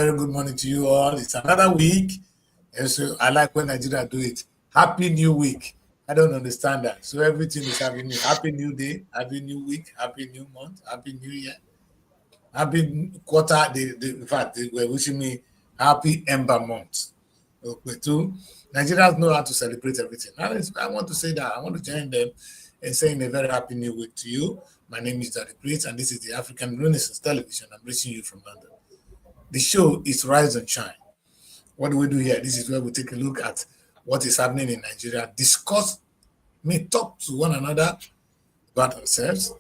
very good morning to you all. It's another week. And so I like when Nigeria do it. Happy New Week. I don't understand that. So everything is happy new. Happy New Day, Happy New Week, Happy New Month, Happy New Year, Happy quarter. In fact, they were wishing me Happy Ember Month. Okay, too. Nigerians know how to celebrate everything. I want to say that. I want to join them in saying a very happy new week to you. My name is Daddy Great, and this is the African Renaissance Television. I'm reaching you from London. The show is Rise and Shine. What do we do here? This is where we take a look at what is happening in Nigeria, discuss, talk to one another about ourselves,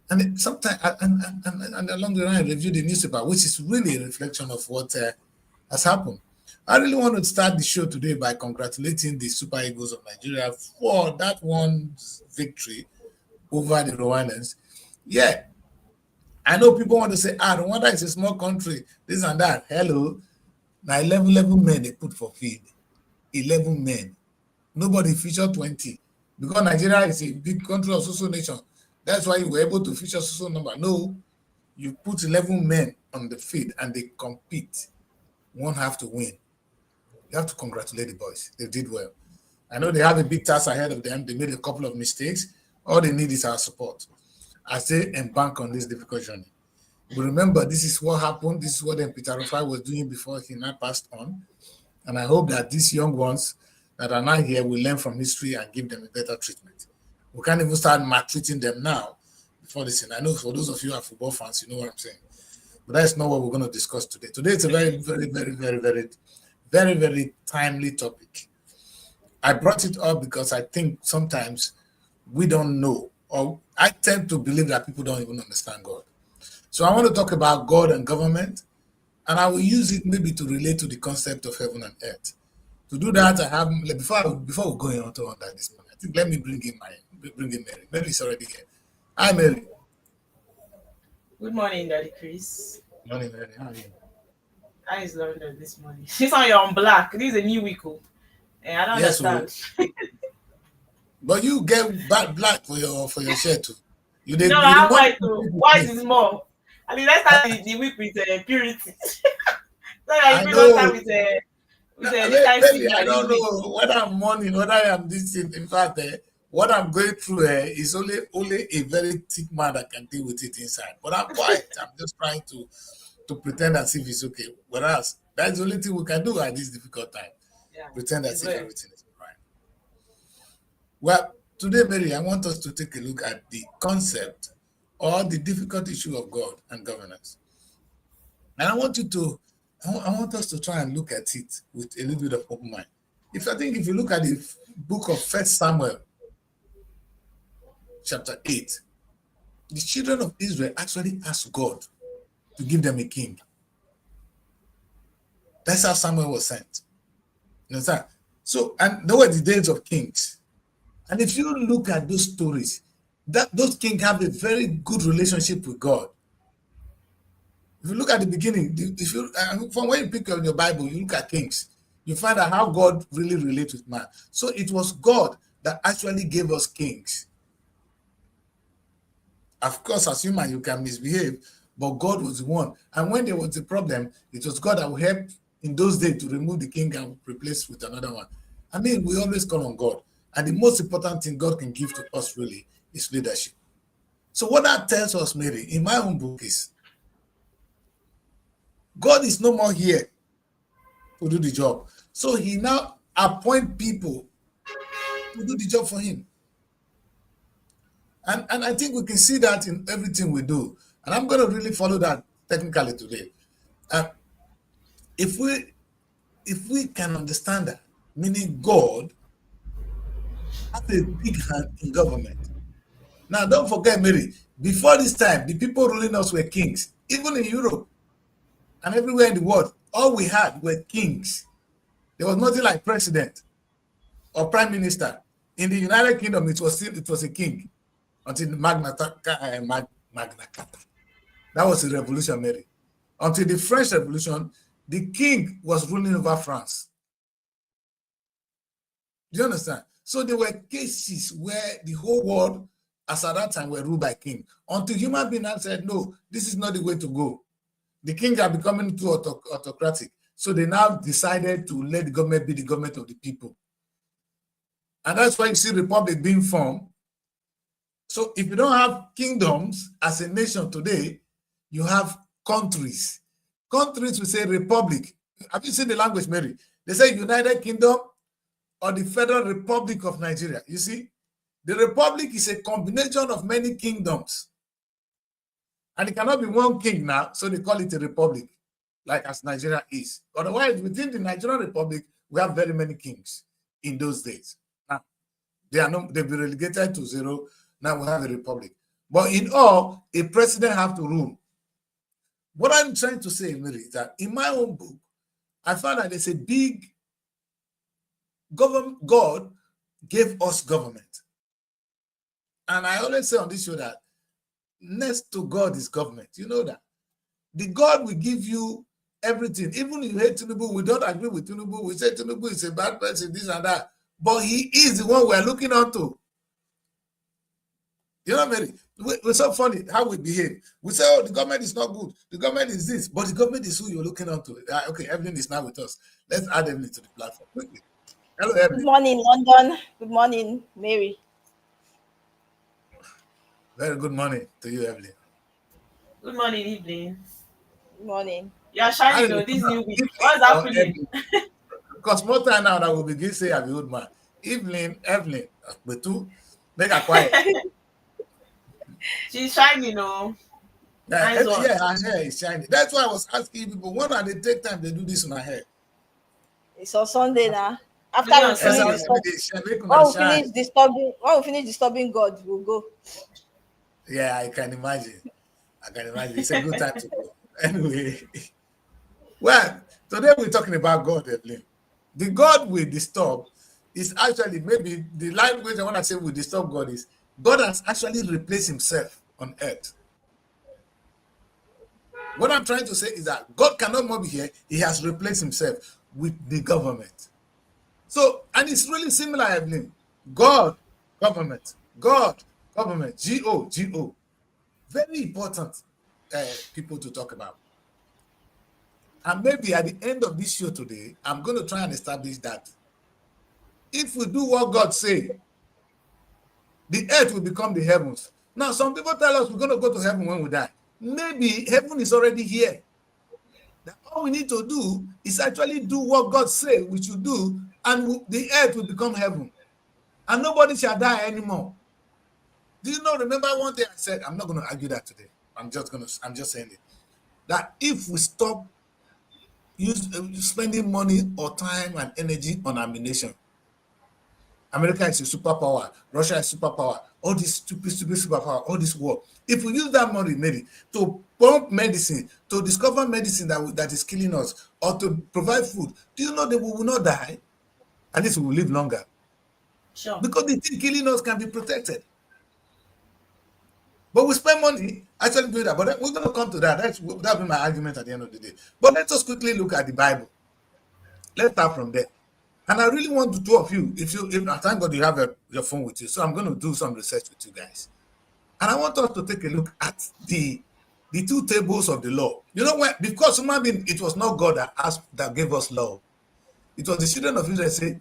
and sometimes and along the line review the newspaper, which is really a reflection of what has happened. I really want to start the show today by congratulating the Super Eagles of Nigeria for that one victory over the Rwandans. Yeah, I know people want to say, Rwanda is a small country, this and that. Hello. Now 11 men they put for field. 11 men. Nobody featured 20. Because Nigeria is a big country of social nation. That's why you were able to feature social number. No, you put 11 men on the field and they compete. One have to win. You have to congratulate the boys. They did well. I know they have a big task ahead of them. They made a couple of mistakes. All they need is our support as they embark on this difficult journey. But remember, this is what happened. This is what Peter Rufai was doing before he now passed on. And I hope that these young ones that are now here will learn from history and give them a better treatment. We can't even start maltreating them now before this. And I know for those of you who are football fans, you know what I'm saying. But that's not what we're going to discuss today. Today, it's a very timely topic. I brought it up because I think sometimes we don't know, or I tend to believe that people don't even understand God. So I want to talk about God and government, and I will use it maybe to relate to the concept of heaven and earth. To do that, I have before we go on to that this morning, I think let me bring in Mary. Mary is already here. Hi, Mary. Good morning, Daddy Chris. Morning, Mary. How are you? How is London this morning? She's on your black. This is a new week. And I don't understand. But you get black for your shirt too. You no, I have white too. White is more. I mean, let's start the week with purity. So I know. I don't know whether I'm mourning, whether I am this thing. In fact, what I'm going through is only a very thick man that can deal with it inside. But I'm quiet. I'm just trying to pretend as if it's okay. Whereas that's the only thing we can do at this difficult time. Yeah, pretend as if everything is fine. Well, today, Mary, I want us to take a look at the concept or the difficult issue of God and governance. And I want us to try and look at it with a little bit of open mind. If you look at the book of 1 Samuel, chapter 8, the children of Israel actually asked God to give them a king. That's how Samuel was sent. You understand? So, and there were the days of kings. And if you look at those stories, those kings have a very good relationship with God. If you look at the beginning, from when you pick up your Bible, you look at kings, you find out how God really relates with man. So it was God that actually gave us kings. Of course, as human, you can misbehave, but God was the one. And when there was a problem, it was God that would help in those days to remove the king and replace with another one. I mean, we always call on God. And the most important thing God can give to us really is leadership. So what that tells us, Mary, in my own book is, God is no more here to do the job. So he now appoints people to do the job for him. And I think we can see that in everything we do. And I'm going to really follow that technically today. If we can understand that, meaning God has a big hand in government. Now, don't forget, Mary, before this time, the people ruling us were kings. Even in Europe and everywhere in the world, all we had were kings. There was nothing like president or prime minister. In the United Kingdom, it was a king until the Magna Carta. That was a revolution, Mary. Until the French Revolution, the king was ruling over France. Do you understand? So there were cases where the whole world, as at that time, were ruled by king. Until human beings said, no, this is not the way to go. The kings are becoming too autocratic. So they now decided to let the government be the government of the people. And that's why you see republic being formed. So if you don't have kingdoms as a nation today, you have countries. Countries will say republic. Have you seen the language, Mary? They say United Kingdom or the Federal Republic of Nigeria. You see, the republic is a combination of many kingdoms. And it cannot be one king now, so they call it a republic, like as Nigeria is. Otherwise, within the Nigerian Republic, we have very many kings in those days. Now, they've been relegated to zero. Now we have a republic. But in all, a president have to rule. What I'm trying to say, Mary, is that in my own book, I found that there's a big government. God gave us government. And I always say on this show that next to God is government. You know that. The God will give you everything. Even if you hate Tinubu, we don't agree with Tinubu. We say Tinubu is a bad person, this and that. But he is the one we're looking onto. You know, Mary, we're so funny how we behave. We say, oh, the government is not good. The government is this. But the government is who you're looking onto. Okay, Evelyn is now with us. Let's add Evelyn to the platform quickly. Hello, Evelyn. Good morning, London. Good morning, Mary. Very good morning to you, Evelyn. Good morning, Evelyn. Good morning. You are shining on this new week. What's happening? Because more time now that will begin to say I'm a good man. Evelyn, but two, make her quiet. She's shining, oh. Yeah, her hair is shining. That's why I was asking people, when are they take time they do this on her hair? It's on Sunday now. After we finish disturbing God, we'll go. Yeah, I can imagine. It's a good time to go. Anyway, well, today we're talking about God, Evelyn. The God we disturb is actually, maybe the language I want to say we disturb God is, God has actually replaced himself on earth. What I'm trying to say is that God cannot more be here. He has replaced himself with the government. So, and it's really similar, Evelyn. God, government. God, government. G-O. Very important people to talk about. And maybe at the end of this show today, I'm going to try and establish that if we do what God says, the earth will become the heavens. Now, some people tell us we're going to go to heaven when we die. Maybe heaven is already here. That all we need to do is actually do what God said we should do, and the earth will become heaven. And nobody shall die anymore. Do you know, remember one thing I said? I'm not going to argue that today. I'm just saying it. That if we stop spending money or time and energy on ammunition, America is a superpower, Russia is a superpower, all this stupid superpower, all this war. If we use that money, maybe, to pump medicine, to discover medicine that is killing us, or to provide food, do you know that we will not die? At least we will live longer. Sure. Because the thing killing us can be protected. But we spend money actually doing that. But we're going to come to that. That'll be my argument at the end of the day. But let us quickly look at the Bible. Let's start from there. And I really want the two of you, if thank God you have your phone with you, so I'm going to do some research with you guys. And I want us to take a look at the two tables of the law. You know what? Because human being, it was not God that gave us law. It was the children of Israel say,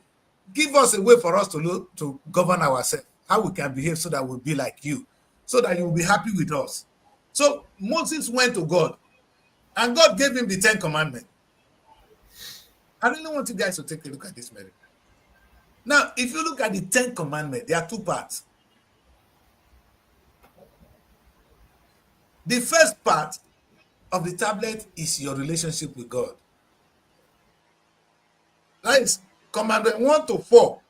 give us a way for us to govern ourselves, how we can behave so that we'll be like you, so that you will be happy with us. So Moses went to God, and God gave him the 10 commandments. I really want you guys to take a look at this, Mary. Now, if you look at the 10 commandments, there are two parts. The first part of the tablet is your relationship with God. That is commandment 1 to 4.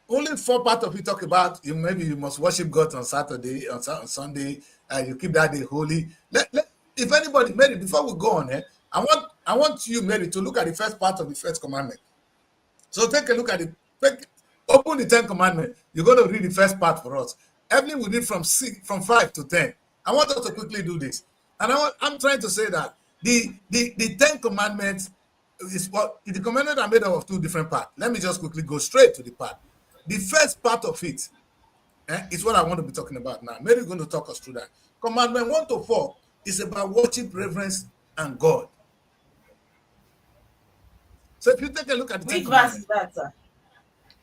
Only 4 parts of it talk about maybe you must worship God on Saturday, on Sunday, you keep that day holy. If anybody, Mary, before we go on, I want you, Mary, to look at the first part of the first commandment. So take a look at open the 10 commandments. You're going to read the first part for us. Evelyn will read from 5 to 10. I want us to quickly do this. And I'm trying to say that the 10 commandments is what the commandments are made up of 2 different parts. Let me just quickly go straight to the part. The first part of it is what I want to be talking about now. Mary is going to talk us through that. Commandment 1 to 4 It's about worship, reverence, and God. So if you take a look at the Which Ten verse is Commandments, that, sir?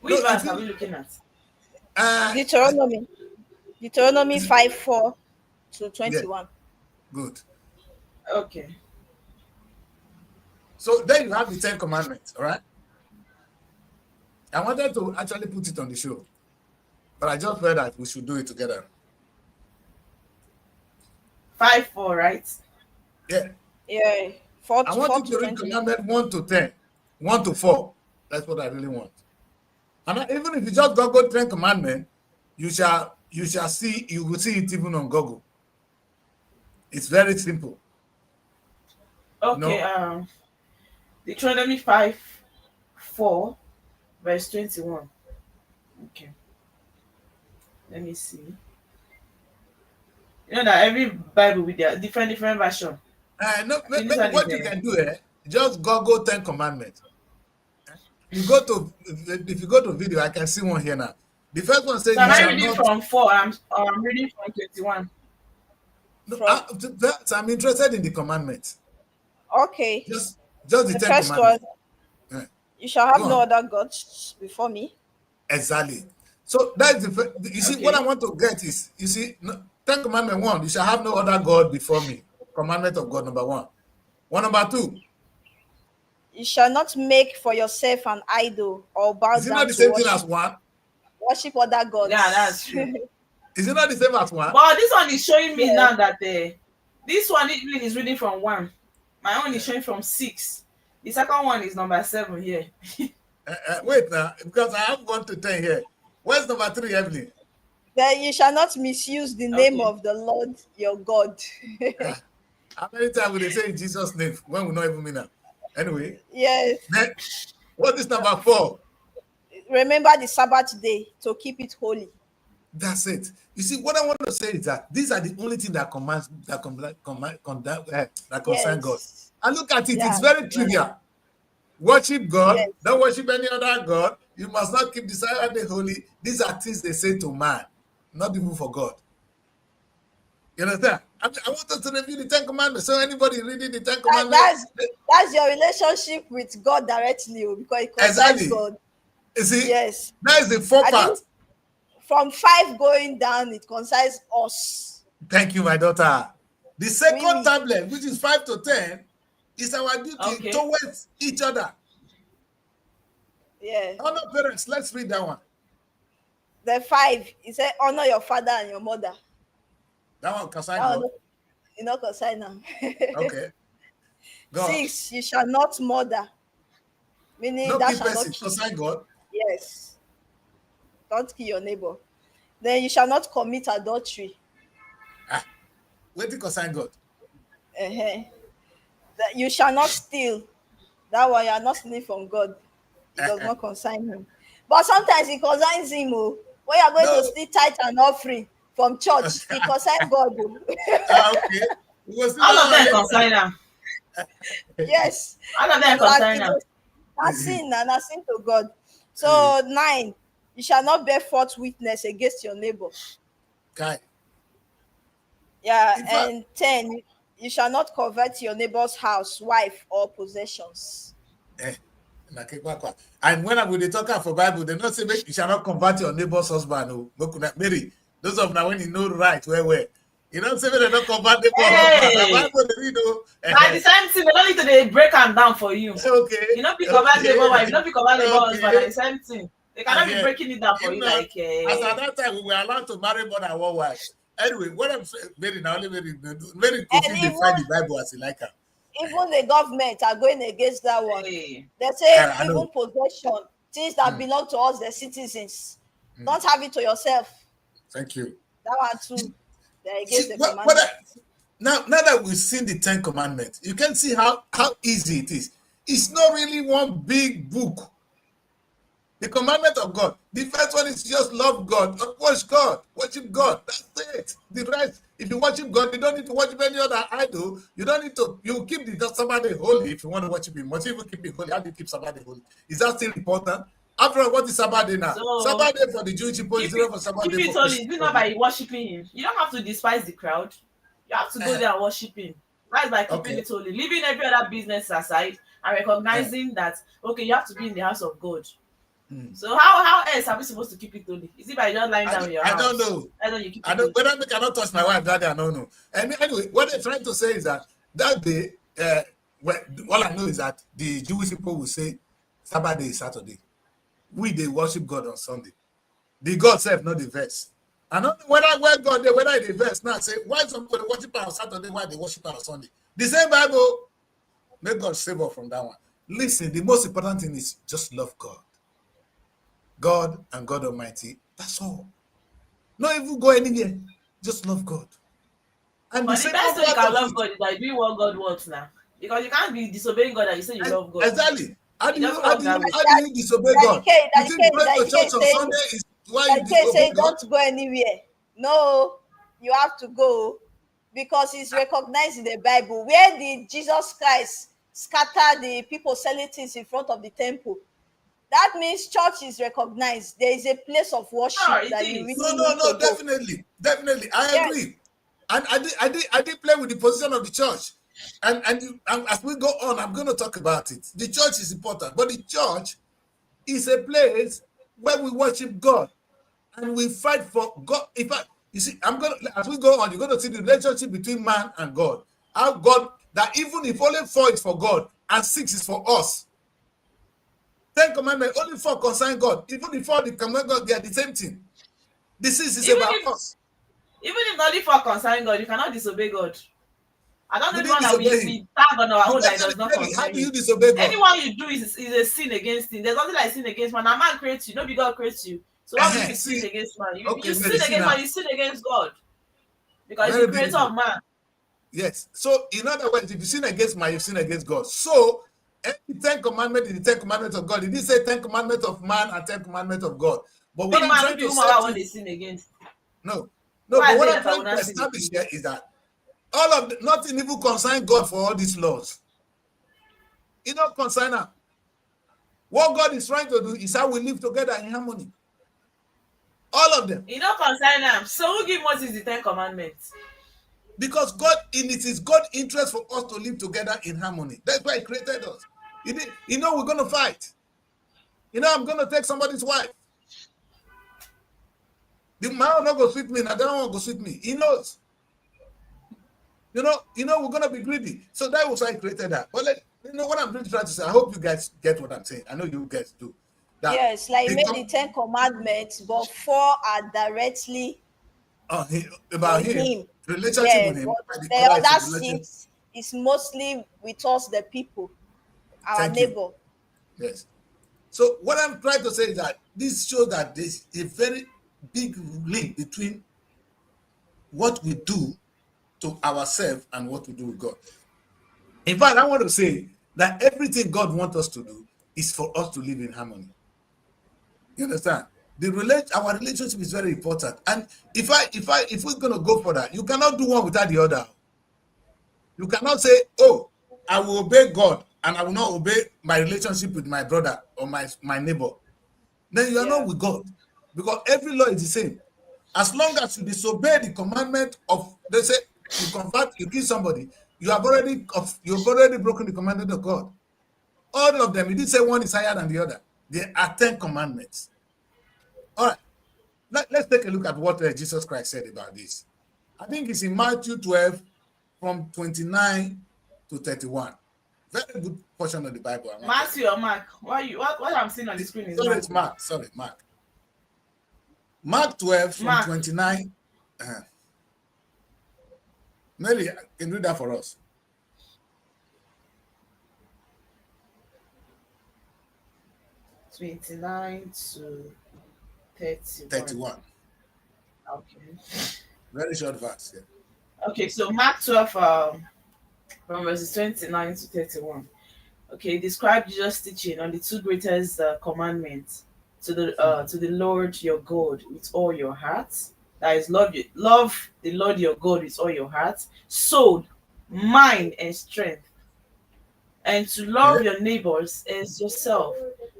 Which no, if verse are we you looking at? Deuteronomy. Deuteronomy 5:4 to yeah, 21. good. Okay. So then you have the Ten Commandments, all right? I wanted to actually put it on the show, but I just felt that we should do it together. 5:4, right? Yeah. Yeah. 4 I to, want 4 you to to read 21. Commandment 1 to 10, 1 to 4. That's what I really want. And even if you just go Ten Commandments, you will see it even on Google. It's very simple. Okay. No? Deuteronomy 5:4, verse 21. Okay. Let me see. You know that every Bible with their different version. No, This maybe one what is you can do, just Google Ten Commandments. If you go to video, I can see one here now. The first one says, so am "You I shall reading not." from 4? I'm reading from 21. No, I'm interested in the commandments. Okay. Just The the Ten first one, Commandments. Yeah. you shall have Go no on. other gods before me. Exactly. So that's you see, what I Okay. want to get is, you see, Ten Commandment 1, you shall have no other God before me. Commandment of God, number 1. Number 2, You shall not make for yourself an idol or bow is it not down the to same thing as worship, 1? worship other gods. Yeah, that's true. Is it not the same as 1? But this one is showing me Yeah. now that this one even is reading from 1. My own is showing from 6. The second one is number 7 here. Wait now, because I have 1 to 10 here. Where's number 3, Evelyn? Then you shall not misuse the name Okay. of the Lord your God. How many times will they say in Jesus' name when we not even mean that? Anyway, Yes. then what is number 4? Remember the Sabbath day to keep it holy. That's it. You see, what I want to say is that these are the only thing that concern God. Yes. And look at it; Yeah. it's very trivial. Worship God. Yes. Don't worship any other God. You must not keep the Sabbath day holy. These are things they say to man, not even for God. You understand? I want us to review the Ten Commandments. So anybody reading the Ten Commandments, That's your relationship with God directly, because it concerns exactly. God. You see, Yes. that is the 4 I part. think from 5 going down, it concerns us. Thank you, my daughter. The second Oui. tablet, which is 5 to 10, is our duty Okay. towards each other. Yeah. Honor parents. Let's read that one. The 5, it said, honor your father and your mother. That one concern That God. one, you know, concern them. Okay. Go on. 6, you shall not murder. Meaning No thou kill shalt person. not kill. Concern God. Yes. Don't kill your neighbor. Then you shall not commit adultery. Wait till concern God. That you shall not steal. That one you are not stealing from God. It does not concern him. But sometimes it concerns him. Oh. When you are going No. to steal tithe and offering from church, it concerns God. Oh. Okay. We will see All that of one them later. concern am. Yes. All of them concern am. That's sin and that's sin to God. So 9, you shall not bear false witness against your neighbor. Okay. Yeah, In fact- and 10, you shall not covet your neighbor's house, wife, or possessions. And when we talk for Bible, they not say you shall not convert your neighbor's husband. No, Mary, those of now when you know right where. You don't say they don't convert neighbor's husband. The Bible they read. At the same thing, they don't need to dey break am down for you. Okay. You know, pick up that neighbor wife, you know, pick up that neighbor husband, Okay. at the same thing. They cannot be breaking it down for you like. As at that time, we were allowed to marry more than one wife. Anyway, what I'm saying, very confused they find the Bible as a like her. Even the government are going against that one. Hey. They say I even know. possession, things that belong to us, the citizens. Don't have it to yourself. Thank you. That one too. They're against See, the commandment. now that we've seen the 10 Commandments, you can see how easy it is. It's not really one big book. The commandment of God. The first one is just love God, worship God. That's it. The rest, if you worship God, you don't need to worship any other idol. You don't need to. You keep the Sabbath holy if you want to worship Him. Must you even keep it holy? How do you keep Sabbath holy? Is that still important? After all, what is Sabbath day now? So, Sabbath day for the Jewish people is different for Sabbath Keep day it for holy. Christians. It's not by worshiping him. You don't have to despise the crowd. You have to go there and worship him. That's by keeping Okay. it holy, leaving every other business aside and recognizing that okay, you have to be in the house of God. So how else are we supposed to keep it holy? Is it by just lying down in your I don't house? know. Why don't you keep I it don't. holy? Whether I cannot touch my wife, that I don't know. And anyway, what they're trying to say is that day, well, all I know is that the Jewish people will say Sabbath day is Saturday. They worship God on Sunday. The God self, not the verse. And whether God they whether the verse now say why somebody worship on Saturday, why they worship on Sunday. The same Bible. May God save us from that one. Listen, the most important thing is just love God. God and God Almighty. That's all. Not even go anywhere. Just love God. And the But the second best way you part can of love it, God is by doing what God wants now. Because you can't be disobeying God and you say you love God. exactly. How It do you doesn't how work do that you way. how do you disobey God? You think going to church on Saying, Sunday is why you Daddy K disobey say God? don't go anywhere. No, you have to go because it's recognized in the Bible. Where did Jesus Christ scatter the people selling things in front of the temple? That means church is recognized. There is a place of Sure, worship it that you is. really No, need no, to no, go. definitely. I Yes, agree. And I did play with the position of the church. And as we go on, I'm going to talk about it. The church is important, but the church is a place where we worship God and we fight for God. In fact, you see, as we go on, you're going to see the relationship between man and God. How God, that even if only 4 is for God and 6 is for us. 10 commandments, only 4 concern God. Even the 4 the command God, they are the same thing. The 6 is Even about if us. even if only for concerning God, you cannot disobey God. I don't know Would the you one that disobey him? we tag on our You own that it tell does not me, how concern do you him. disobey God? Anyone you do is a sin against him. There's nothing like sin against man. A man creates you, nobody God creates you. So why would you be See, sinning against man? okay, You sin Mary, see against man, now. you sin against God. Because he's the Very creator beautiful. of man. Yes. So, in other words, if you sin against man, you sin against God. So, every 10 commandments is the 10 commandments of God. It didn't say 10 commandments of man and 10 commandments of God. But what Be I'm man, trying maybe to woman, say I to want you, to sin against. no, Why but is what it I'm that I trying will to not sin establish against? here is that all of nothing even concern God for all these laws. It don't concern her. What God is trying to do is how we live together in harmony. All of them. You don't concern them. So who give Moses the 10 commandments? Because God, it is God's interest for us to live together in harmony. That's why He created us. We're going to fight. I'm going to take somebody's wife. The man will not go sweet me, and I don't want to go sweet me. He knows. We're going to be greedy. So that was why He created that. But what I'm really trying to say, I hope you guys get what I'm saying. I know you guys do. That yes, like you made the 10 commandments, but 4 are directly about on Him, him. relationship Yeah, with Him, but and the the other is a other relationship. 6 is mostly with us, the people, our Thank you. neighbor. Yes. So what I'm trying to say is that this shows that there's a very big link between what we do to ourselves and what we do with God. In fact, I want to say that everything God wants us to do is for us to live in harmony. You understand? Our relationship is very important. And if we're gonna go for that, you cannot do one without the other. You cannot say, "Oh, I will obey God and I will not obey my relationship with my brother or my neighbor." Then you are not Yeah. with God, because every law is the same. As long as you disobey the commandment of, they say, you kill somebody, you've already broken the commandment of God. All of them, he didn't say one is higher than the other. There are 10 commandments. All right, let's take a look at what Jesus Christ said about this. I think it's in Matthew 12 from 29 to 31. Very good portion of the Bible. Matthew or Mark? What I'm seeing on the screen is Sorry, Mark. it's Mark. Sorry, Mark. Mark 12 from Mark. 29. Mary, can you do that for us? 29 to 31. 31. Okay. Very short verse. Yeah. Okay, so Mark 12 from verses 29 to 31. Okay, describe Jesus' teaching on the 2 greatest commandments to the Lord your God with all your heart. That is, love the Lord your God with all your heart, soul, mind, and strength, and to love Okay. your neighbors as yourself.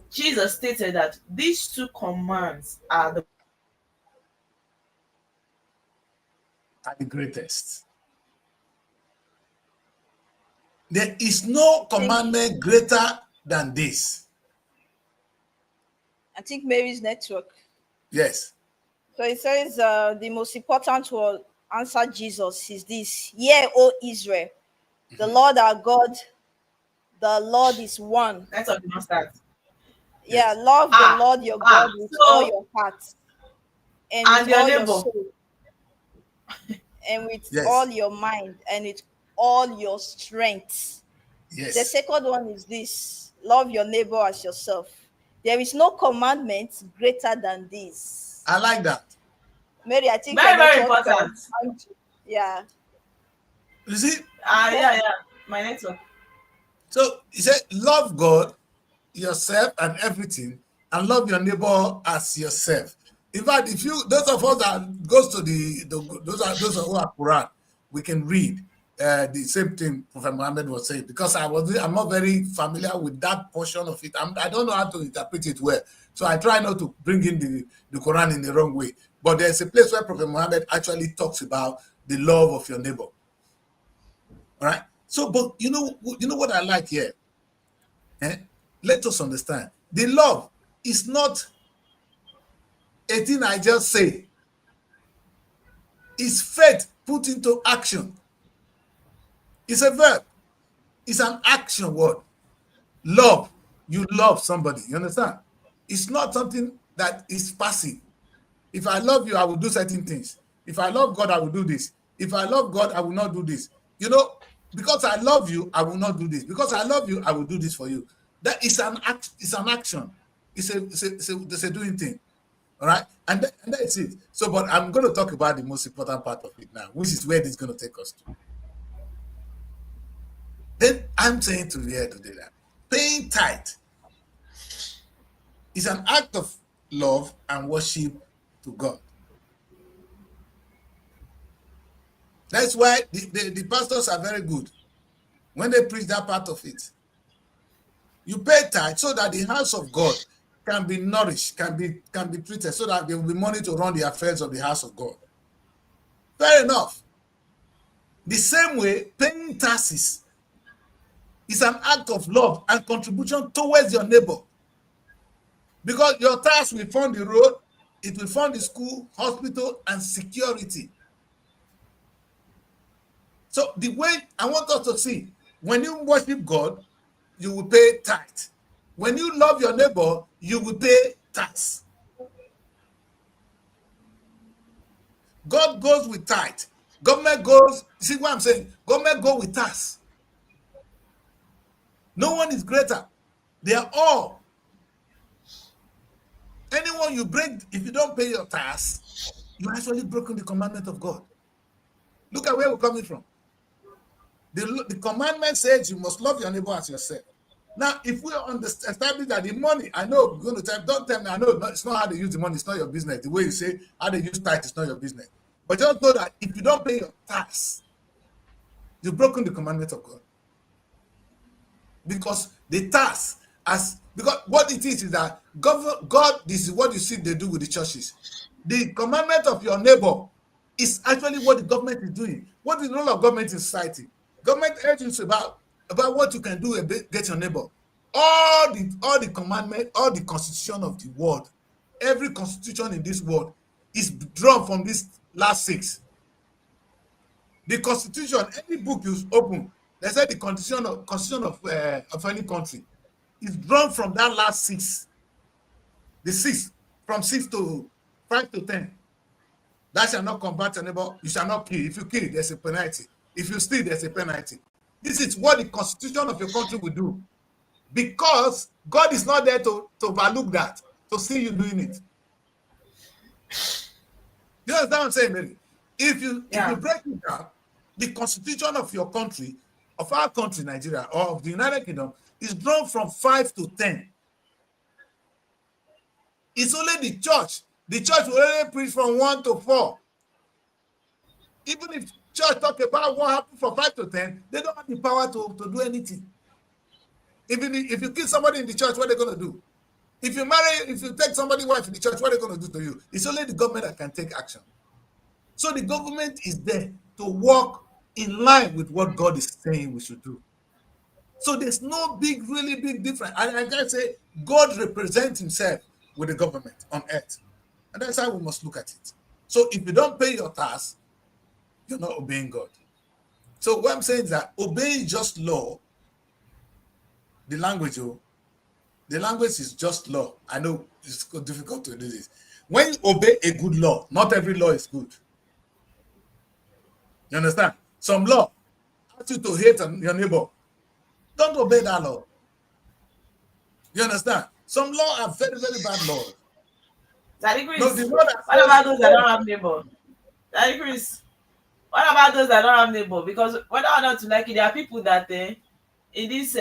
Jesus stated that these 2 commands are Are the greatest. There is no commandment greater than this. I think Mary's network. Yes. So it says the most important will answer Jesus is this: Hear, O Israel, the Lord our God, the Lord is one. That's what you start. Yeah, Yes. love the Lord your God with all your heart and with your all your neighbor. soul and with Yes. all your mind and with all your strength. Yes. The second one is this: love your neighbor as yourself. There is no commandment greater than this. I like that. Mary, I think Very, your very network, important. yeah. You see? Yeah. My network. So he said, love God, yourself, and everything, and love your neighbor as yourself. In fact, if you, those of us that goes to those who are Quran, we can read the same thing Prophet Muhammad was saying, because I'm not very familiar with that portion of it. I don't know how to interpret it well, so I try not to bring in the Quran in the wrong way. But there's a place where Prophet Muhammad actually talks about the love of your neighbor. All right. So, but you know what I like here. Let us understand. The love is not a thing I just say. It's faith put into action. It's a verb. It's an action word. Love. You love somebody. You understand? It's not something that is passive. If I love you, I will do certain things. If I love God, I will do this. If I love God, I will not do this. You know, because I love you, I will not do this. Because I love you, I will do this for you. That is an act. It's an action. It's a doing thing. All right, and that's it. So, but I'm going to talk about the most important part of it now, which is where this is going to take us to. Then I'm saying to you today that paying tithe is an act of love and worship to God. That's why the pastors are very good when they preach that part of it. You pay tithe so that the house of God can be nourished, can be treated, so that there will be money to run the affairs of the house of God. Fair enough. The same way, paying taxes is an act of love and contribution towards your neighbor. Because your tax will fund the road, it will fund the school, hospital, and security. So the way I want us to see, when you worship God, you will pay tithe. When you love your neighbor, you will pay tax. God goes with tithe. Government goes, see what I'm saying? Government go with tax. No one is greater. They are all. Anyone you break, if you don't pay your tax, you actually broken the commandment of God. Look at where we're coming from. The commandment says you must love your neighbor as yourself. Now, if we establish that the money, I know you're going to tell, don't tell me, I know it's not how they use the money, it's not your business. The way you say how they use tithe is not your business. But just know that if you don't pay your tax, you've broken the commandment of God. Because the tax, because what it is that God, this is what you see they do with the churches. The commandment of your neighbor is actually what the government is doing. What is the role of government in society? Government urges about what you can do against your neighbor. All the commandment, all the constitution of the world, every constitution in this world is drawn from these last 6. The constitution, any book you open, they say the constitution of any country is drawn from that last 6. The 6, from 6 to 5 to 10. That shall not combat your neighbor. You shall not kill. If you kill, there's a penalty. If you steal, there's a penalty. This is what the constitution of your country will do. Because God is not there to overlook that, to see you doing it. You understand what I'm saying, Mary? If you break it down, the constitution of your country, of our country, Nigeria, or of the United Kingdom, is drawn from 5 to 10. It's only the church. The church will only preach from 1 to 4. Even if church talk about what happened from 5 to 10, they don't have the power to do anything. Even if you kill somebody in the church, what are they going to do? If you take somebody's wife in the church, what are they going to do to you? It's only the government that can take action. So the government is there to work in line with what God is saying we should do. So there's no big, really big difference. And I can say God represents himself with the government on earth. And that's how we must look at it. So if you don't pay your tax, you're not obeying God. So what I'm saying is that obeying just law, the language is just law. I know it's difficult to do this. When you obey a good law, not every law is good. You understand? Some law asks you to hate your neighbor. Don't obey that law. You understand? Some law are very, very bad laws. Daddy Chris, No, the law that what about those that don't have neighbor? Daddy Chris, what about those that don't have neighbor? Because whether or not you like it, there are people that in this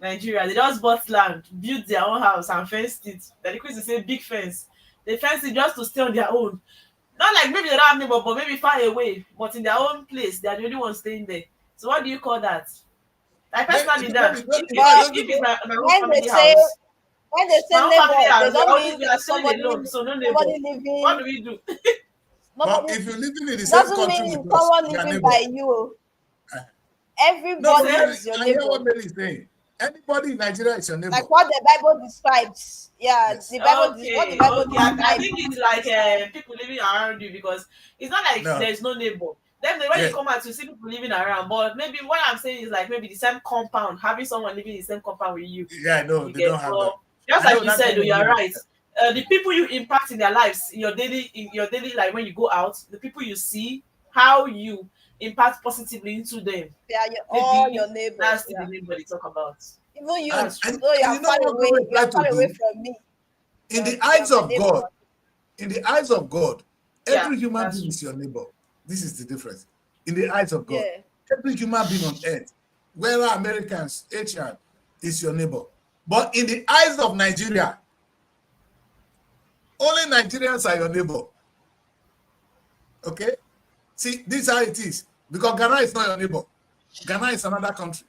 Nigeria, they just bought land, built their own house and fenced it. Daddy Chris is a big fence. They fenced it just to stay on their own. Not like maybe they don't have neighbor, but maybe far away. But in their own place, they are the only ones staying there. So what do you call that? I personally that if it's my own when family they say house, when they say my own neighbor, family they house, don't mean we are staying somebody, alone, so no neighbor. somebody living. What do we do? But Nobody, if you're living in the same doesn't country mean with us, someone you are living neighbor. by you. No, Everybody but is your I hear neighbor. what Mary is saying. Anybody in Nigeria is your neighbor. Like what the Bible describes. Yeah, Yes. the Bible what the Bible I describes. think it's like people living around you because it's not like No. there's no neighbor. Then when Yes. you come out, you see people living around. But maybe what I'm saying is like maybe the same compound, having someone living in the same compound with you. Yeah, no, You they get don't have that. so just I know like you that said, kind of you're living. right. The people you impact in their lives, in your daily like when you go out, the people you see, how you impact positively into them. Yeah, all Maybe your neighbors. that's the Yeah. neighbor they talk about. Even you, And though you you are know far what away, government you are try far to away do? from me. In the You are eyes my of neighbor. God, in the eyes of God, Yeah, every human that's being true. is your neighbor. This is the difference. In the eyes of God, Yeah. every human being on earth, whether Americans, Asian, is your neighbor. But in the eyes of Nigeria, only Nigerians are your neighbor. Okay? See, this is how it is. Because Ghana is not your neighbor. Ghana is another country.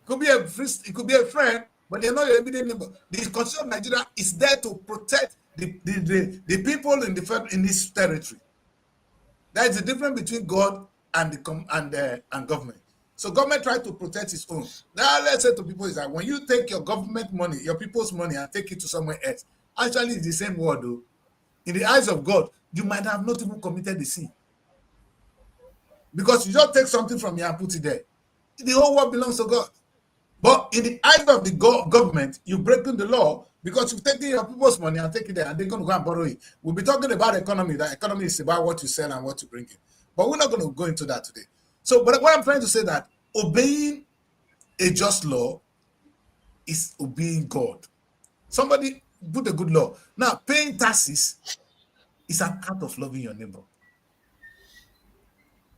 It could be a friend, but they're not your immediate neighbor. The Constitution of Nigeria is there to protect the people in this territory. There is a difference between God and and government. So government tries to protect its own. Now let's say to people is that when you take your government money, your people's money, and take it to somewhere else, actually it's the same word though. In the eyes of God, you might have not even committed the sin. Because you just take something from here and put it there. The whole world belongs to God. But in the eyes of the government, you've broken the law because you've taken your people's money and take it there and they're going to go and borrow it. We'll be talking about economy. That economy is about what you sell and what you bring in. But we're not going to go into that today. So, but what I'm trying to say that obeying a just law is obeying God. Somebody put a good law. Now, paying taxes is an act of loving your neighbor.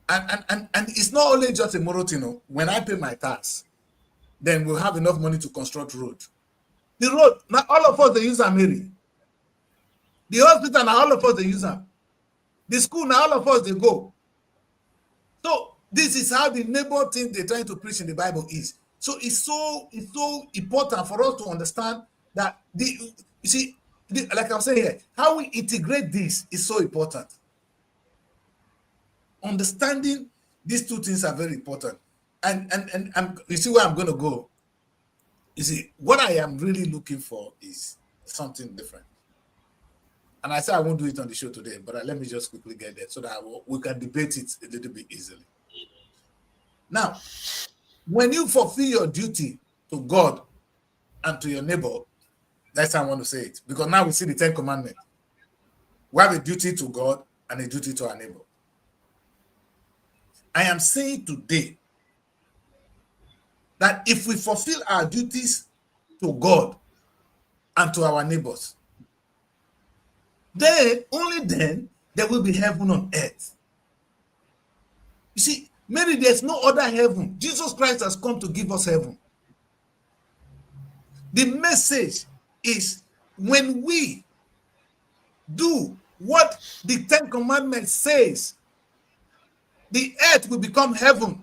And it's not only just a moral thing. When I pay my tax, then we'll have enough money to construct road. The road, now all of us, they use them, Mary. The hospital, now all of us, they use them. The school, now all of us, they go. So this is how the neighbor thing they're trying to preach in the Bible is. So it's so important for us to understand that like I'm saying here, how we integrate this is so important. Understanding these two things are very important. And you see where I'm going to go. You see, what I am really looking for is something different. And I said I won't do it on the show today, but let me just quickly get there so that we can debate it a little bit easily. Now, when you fulfill your duty to God and to your neighbor, that's how I want to say it. Because now we see the 10 Commandments. We have a duty to God and a duty to our neighbor. I am saying today that if we fulfill our duties to God and to our neighbors, then, only then, there will be heaven on earth. You see, maybe there's no other heaven. Jesus Christ has come to give us heaven. The message is when we do what the 10 Commandments says, the earth will become heaven.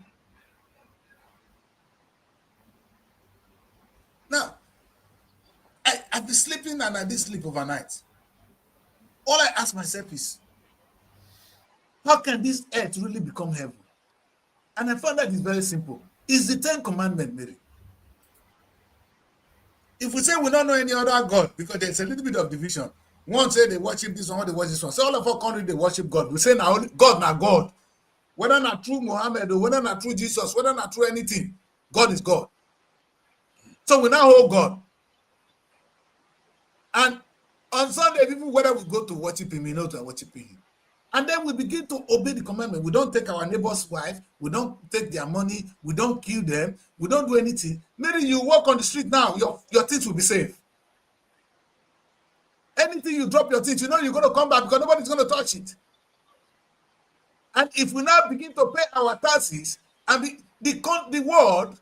Now, I've been sleeping and I did sleep overnight. All I ask myself is, how can this earth really become heaven? And I found that it's very simple. It's the 10 Commandments, Mary. If we say we don't know any other God, because there's a little bit of division. One say they worship this one, one they worship this one. So all of our country they worship God. We say now God, now God. Whether not through Muhammad or whether not through Jesus, whether not through anything, God is God. So we now hold God. And on Sunday, even whether we go to worship him, we know to worship him. And then we begin to obey the commandment. We don't take our neighbor's wife. We don't take their money. We don't kill them. We don't do anything. Maybe you walk on the street now, your things will be safe. Anything you drop your things, you know you're going to come back because nobody's going to touch it. And if we now begin to pay our taxes, and the world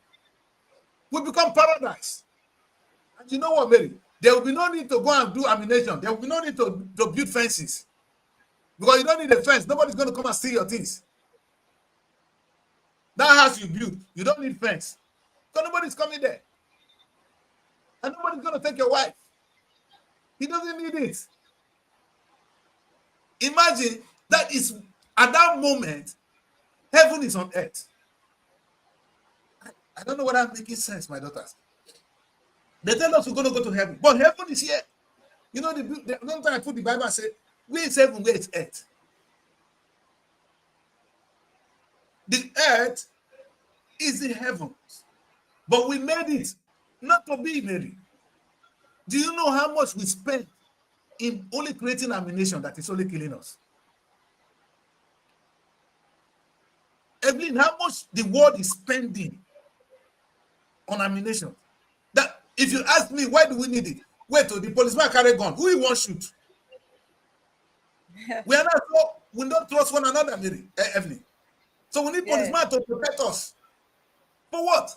will become paradise. And you know what, Mary? There will be no need to go and do ammunition. There will be no need to build fences. Because you don't need a fence. Nobody's going to come and steal your things. That house you build, you don't need fence. So nobody's coming there. And nobody's going to take your wife. He doesn't need it. Imagine that is at that moment, heaven is on earth. I don't know whether I'm making sense, my daughters. They tell us we're going to go to heaven, but heaven is here. You know, the one time I put the Bible and say, where is heaven, where is earth? The earth is the heavens, but we made it not to be made. Do you know how much we spend in only creating ammunition that is only killing us? Evelyn, how much the world is spending on ammunition? That if you ask me, why do we need it? Wait till the policeman carry gun. Who he want shoot? We don't trust one another, Evelyn. So we need policemen to protect us. For what?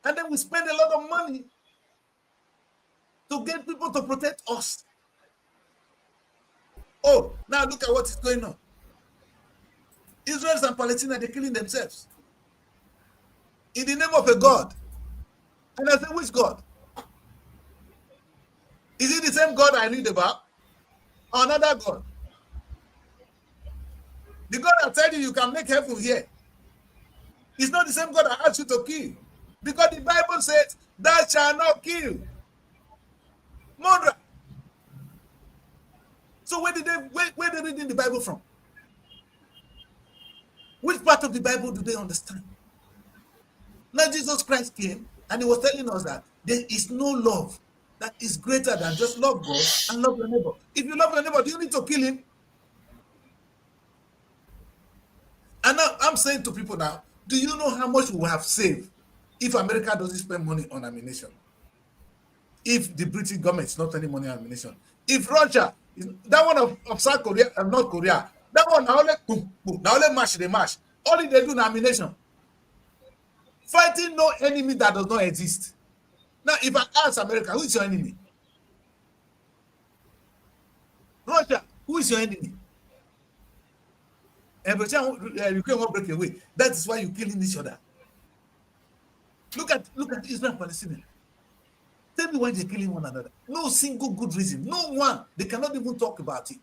And then we spend a lot of money to get people to protect us. Oh, now look at what is going on. Israel and Palestine, they're killing themselves in the name of a God. And I say, which God? Is it the same God I read about? Or another God? The God I tell you can make heaven here. It's not the same God I asked you to kill. Because the Bible says, thou shalt not kill. Murder. So where they reading the Bible from? Which part of the Bible do they understand? Now Jesus Christ came and he was telling us that there is no love that is greater than just love God and love your neighbor. If you love your neighbor, do you need to kill him? And now I'm saying to people now, do you know how much we will have saved if America doesn't spend money on ammunition? If the British government is not spending money on ammunition? If Russia, that one of South Korea and North Korea, that one now only march, they march. All they do is ammunition. Fighting no enemy that does not exist. Now, if I ask America, who is your enemy? Russia, who is your enemy? Every time Ukraine won't break away. That is why you're killing each other. Look at Israel and Palestine. Tell me why they're killing one another. No single good reason. No one. They cannot even talk about it.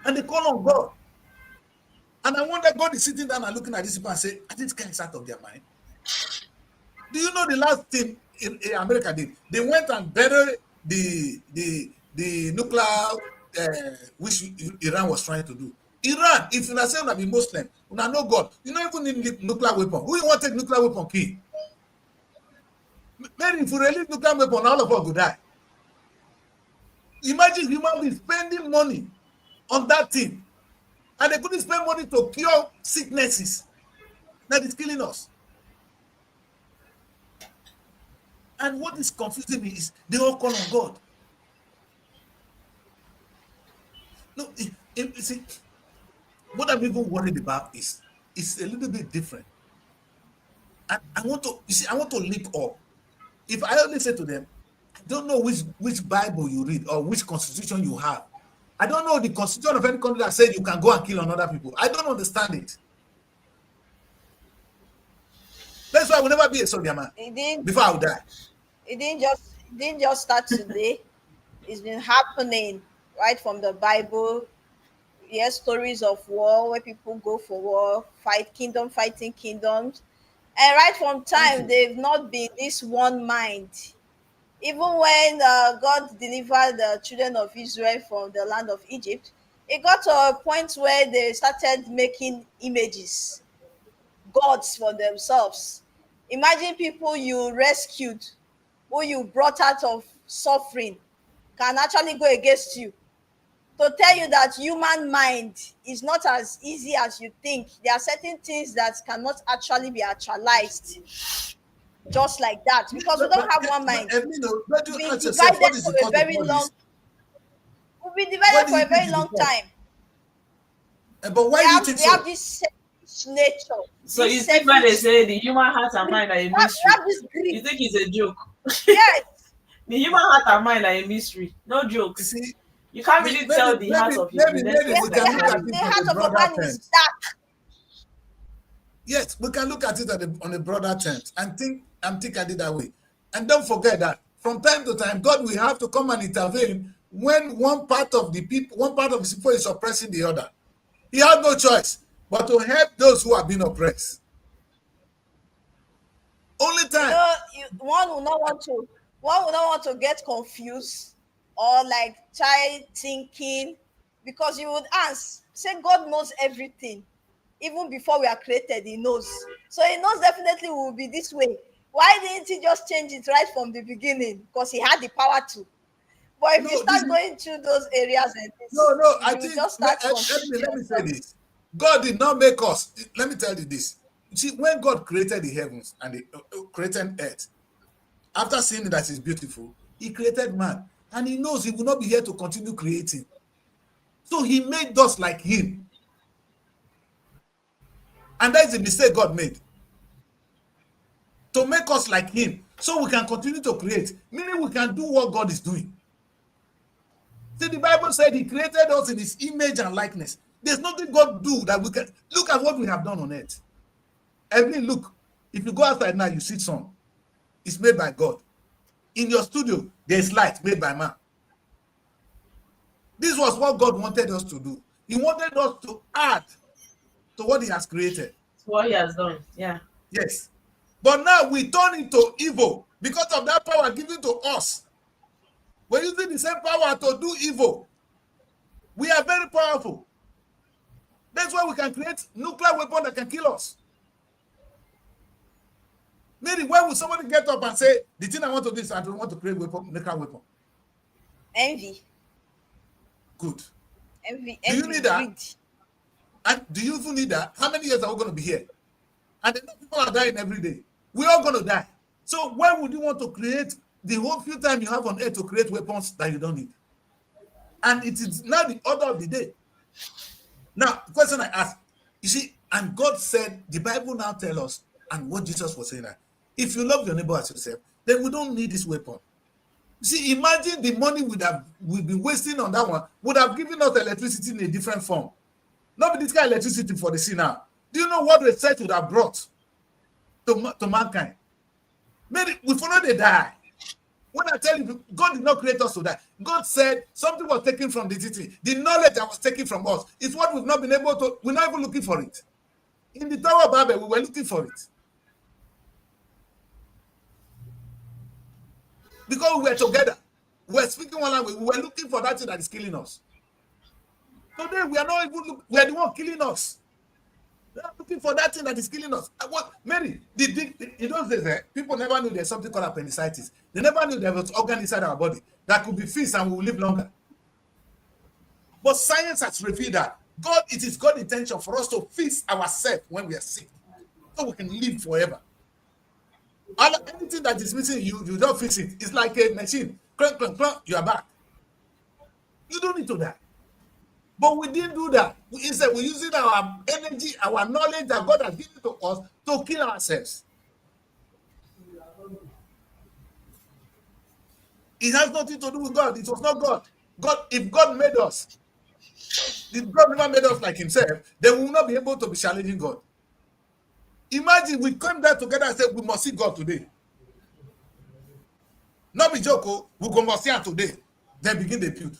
And they call on God. And I wonder, God is sitting down and looking at these people and say, are these guys out of their mind? Do you know the last thing in America did? They went and buried the nuclear, which Iran was trying to do. Iran, if you are saying that be Muslim, you know God, you don't even need nuclear weapon. Who you want to take nuclear weapon kill? Maybe if you release nuclear weapon, all of us will die. Imagine human beings spending money on that thing. And they couldn't spend money to cure sicknesses that is killing us. And what is confusing me is they all call on God. No, see, what I'm even worried about is a little bit different. I want to link up. If I only say to them, I don't know which Bible you read or which constitution you have. I don't know the constitution of any country that says you can go and kill another people. I don't understand it. That's why I will never be a soldier man before I will die. It didn't just start today. It's been happening right from the Bible. Yes, stories of war where people go for war, fighting kingdoms. And right from Thank time, you. they've not been this one mind. Even when God delivered the children of Israel from the land of Egypt, it got to a point where they started making images, gods for themselves. Imagine people you rescued, who you brought out of suffering, can actually go against you to tell you that human mind is not as easy as you think. There are certain things that cannot actually be actualized just like that because we don't have one mind. But We've you been ask yourself, divided what is for the a cause of very all long this? we've been What divided do for you a think very is the long cause? time. But We why do you have think we have so? this selfish nature, So this you think when they selfish say the human heart and greed. mind are a We mystery, have this you greed. think it's a joke? Yes, The human heart and mind are a mystery. No You jokes. see, You can't really tell the heart of the next we person that the is can look heart at carrying it it. the on heart a of a broader man is terms. dark. Yes, we can look at it on a broader terms and think at it that way. And don't forget that from time to time, God will have to come and intervene when one part of his people is oppressing the other. He has no choice but to help those who are being oppressed. Only You time. know, one will not want to get confused or like try thinking, because you would ask, say God knows everything. Even before we are created, he knows. So he knows definitely we will be this way. Why didn't he just change it right from the beginning? Because he had the power to. But if you No, this start is going through those areas and no, this, no. I you will think just start confusing let me say yourself. this. God did not make us. Let me tell you this. You see, when God created the heavens and the created earth, after seeing that it's beautiful, he created man. And he knows he will not be here to continue creating. So he made us like him. And that is the mistake God made. To make us like him. So we can continue to create. Meaning we can do what God is doing. See, the Bible said he created us in his image and likeness. There's nothing God do that we can. Look at what we have done on earth. Evelyn, look. If you go outside now, you see sun. It's made by God. In your studio, there's light made by man. This was what God wanted us to do. He wanted us to add to what he has created. It's what he has done. Yeah. Yes. But now we turn into evil because of that power given to us. We're using the same power to do evil. We are very powerful. That's why we can create nuclear weapon that can kill us. Maybe when will somebody get up and say, the thing I want to do is I don't want to create weapon, nuclear weapon? Envy, Good. Do you envy, need that? greed. And do you even need that? How many years are we going to be here? And then people are dying every day. We're all going to die. So why would you want to create the whole few time you have on earth to create weapons that you don't need? And it is now the order of the day. Now, the question I ask, you see, and God said, the Bible now tells us, and what Jesus was saying, that if you love your neighbor as yourself, then we don't need this weapon. See, imagine the money we've been wasting on that one would have given us electricity in a different form. Not this kind of electricity for the sea now. Do you know what research would have brought to mankind? Maybe we follow they die. When I tell you, God did not create us to die. God said something was taken from the city. The knowledge that was taken from us is what we've not been able to, we're not even looking for it. In the Tower of Babel, we were looking for it. Because we were together. We were speaking one language. We were looking for that thing that is killing us. Today, we are not even we are the one killing us. We are looking for that thing that is killing us. What, Mary, in those days, people never knew there's something called appendicitis. They never knew there was organ inside our body that could be fixed and we will live longer. But science has revealed that it is God's intention for us to fix ourselves when we are sick, so we can live forever. Anything that is missing, you don't fix it. It's like a machine. Clunk, clunk, clunk, you are back. You don't need to die. But we didn't do that. Instead, we're using our energy, our knowledge that God has given to us to kill ourselves. It has nothing to do with God. It was not God. If God made us, if God never made us like himself, then we will not be able to be challenging God. Imagine we come there together and say, we must see God today. Not be joke, we go must see him today. Then begin the build.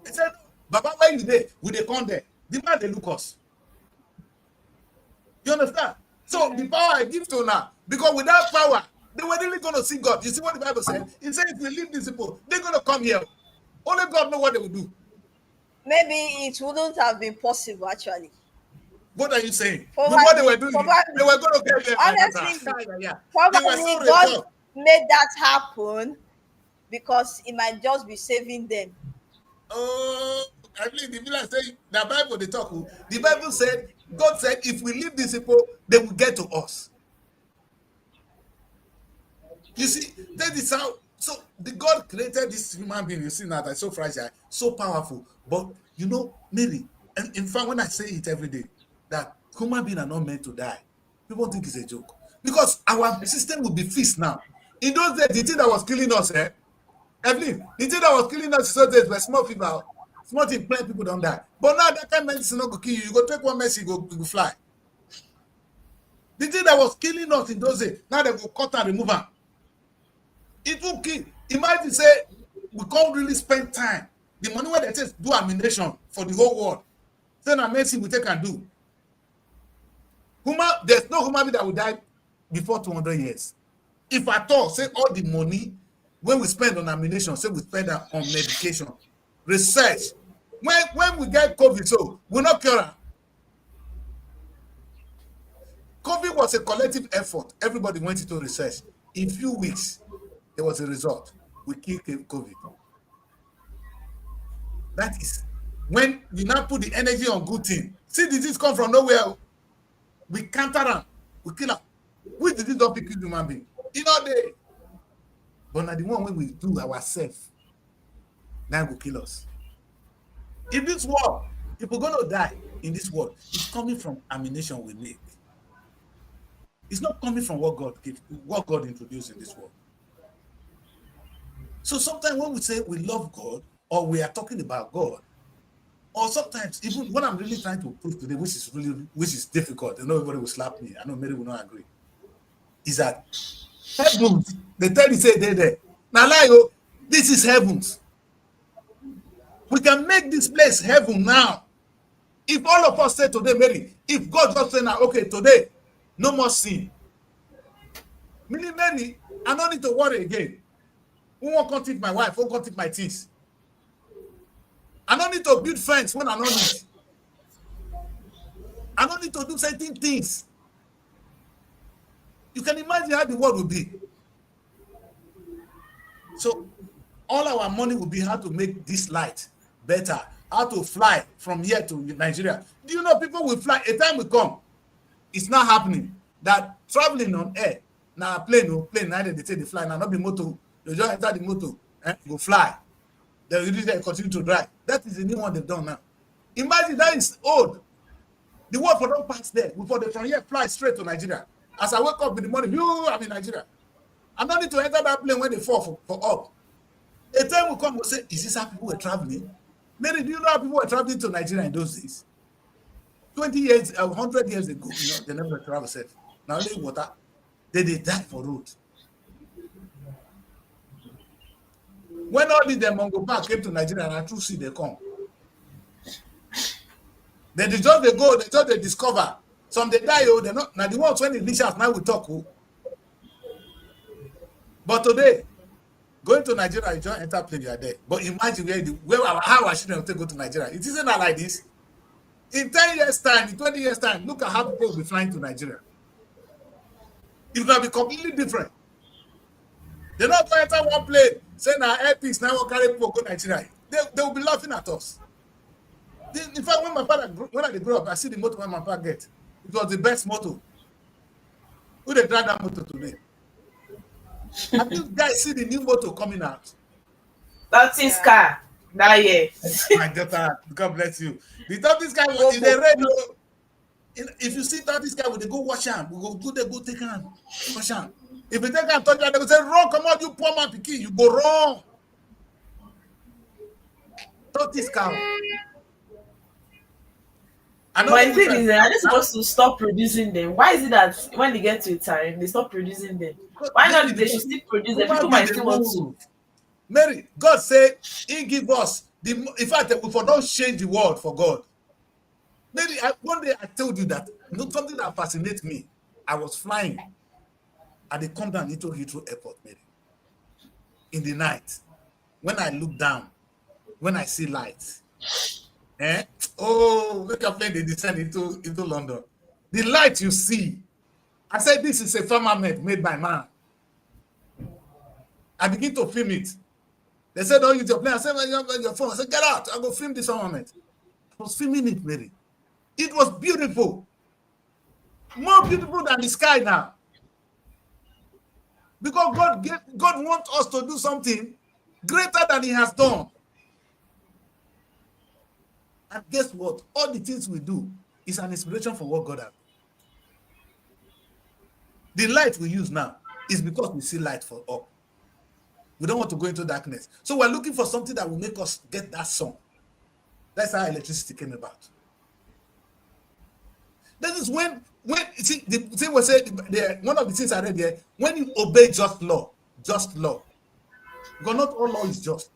He said, Baba, where you there? We they come there. The man they look us. You understand? So the power I give to now, because without power, they were really going to see God. You see what the Bible said? It said if we leave these people, they're going to come here. Only God knows what they will do. Maybe it wouldn't have been possible actually. What are you saying? Probably, With what they were doing, probably, they were going to get there. honestly, Yeah. They were probably so God resolved. made that happen because it might just be saving them. Oh, I believe the Bible say the Bible they talk. The Bible said, God said, if we leave these people, they will get to us. You see, that is how. So the God created this human being. You see now that's so fragile, so powerful. But you know, maybe, and in fact, when I say it every day, that human beings are not meant to die, people think it's a joke because our system will be fixed now. In those days, the thing that was killing us, Evelyn, the thing that was killing us in those days were small people. Small thing, plenty people don't die. But now that kind of medicine not go kill you. You go take one medicine, you go fly. The thing that was killing us in those days, now they go cut and remove them. It will kill. Imagine say we can't really spend time. The money where they take do ammunition for the whole world. Then medicine we take and do. There's no human being that will die before 200 years. If at all, say all the money when we spend on ammunition, say we spend on medication, research. When we get COVID, so we're not cure. COVID was a collective effort. Everybody went into research. In few weeks, there was a result. We killed COVID. That is when you now put the energy on good thing. See, disease come from nowhere. We counter them. We kill them. Which disease don't kill human being? You know they. But now the one when we do ourselves, now will kill us. In this world, if we're going to die in this world, it's coming from ammunition we make. It's not coming from what God introduced in this world. So sometimes when we say we love God or we are talking about God, or sometimes even when I'm really trying to prove today, which is difficult, I know everybody will slap me, I know Mary will not agree, is that heavens, they tell you say they're there. Now lie, this is heavens. We can make this place heaven now. If all of us say today, Mary, if God just say now, okay, today, no more sin. Meaning, Mary, I don't need to worry again. Who won't come take my wife? Who won't come take my things? I don't need to build fence when I don't need. I don't need to do certain things. You can imagine how the world will be. So, all our money will be how to make this light better, how to fly from here to Nigeria. Do you know people will fly? A time will come. It's not happening. That traveling on air, now plane, neither they say they fly, now not be motor. They just enter the motor and go fly. They continue to drive. That is the new one they've done now. Imagine that is old. The world for don't pass there. Before they from here fly straight to Nigeria. As I wake up in the morning, I'm in Nigeria. I don't need to enter that plane when they fall for up. A time will come, we'll say, is this how people were traveling? Mary, do you know how people were traveling to Nigeria in those days? 20 years, 100 years ago, they never travel safe. Now only water. They die for road. When all these Mongo Park came to Nigeria and I true see they come. They discover. Some they die, they're not. Now the ones when they reach out, now we talk. But today, going to Nigeria, you just enter plane, you are there. But imagine how our children will go to Nigeria. It isn't like this. In 10 years' time, in 20 years' time, look at how people will be flying to Nigeria. It will be completely different. They're not going to enter one plane, say now airpiece, now we'll carry people go to Nigeria. They will be laughing at us. In fact, when I grew up, I see the motor when my father get. It was the best motor. Who they drive that motor today? Have you guys see the new motor coming out? That's his car. That year. My daughter, God bless you. The this guy was in the radio. If you see this guy, they go wash him. We go take him, wash him. If you take him, touch him, they will say, "Wrong, come on, you poor man, pikin, you go wrong." This cow. But the thing is, are they supposed to stop producing them? Why is it that when they get to a time, they stop producing them? Why not they should still produce them? People might still want to. Mary, God said He give us in fact, we don't change the world for God. Maybe one day I told you that something that fascinates me. I was flying, and they come down into Heathrow Airport, Mary. In the night, when I look down, when I see lights, oh, look at plane they descend into London. The light you see, I said, this is a firmament made by man. I begin to film it. They said, don't use your plane. I said, your phone. I said, get out. I go film this firmament. I was filming it, Mary. It was beautiful. More beautiful than the sky now. Because God wants us to do something greater than he has done. And guess what? All the things we do is an inspiration for what God has done. The light we use now is because we see light for up. We don't want to go into darkness. So we're looking for something that will make us get that sun. That's how electricity came about. That is when you see, the thing was said, one of the things I read here, when you obey just law, because not all law is just.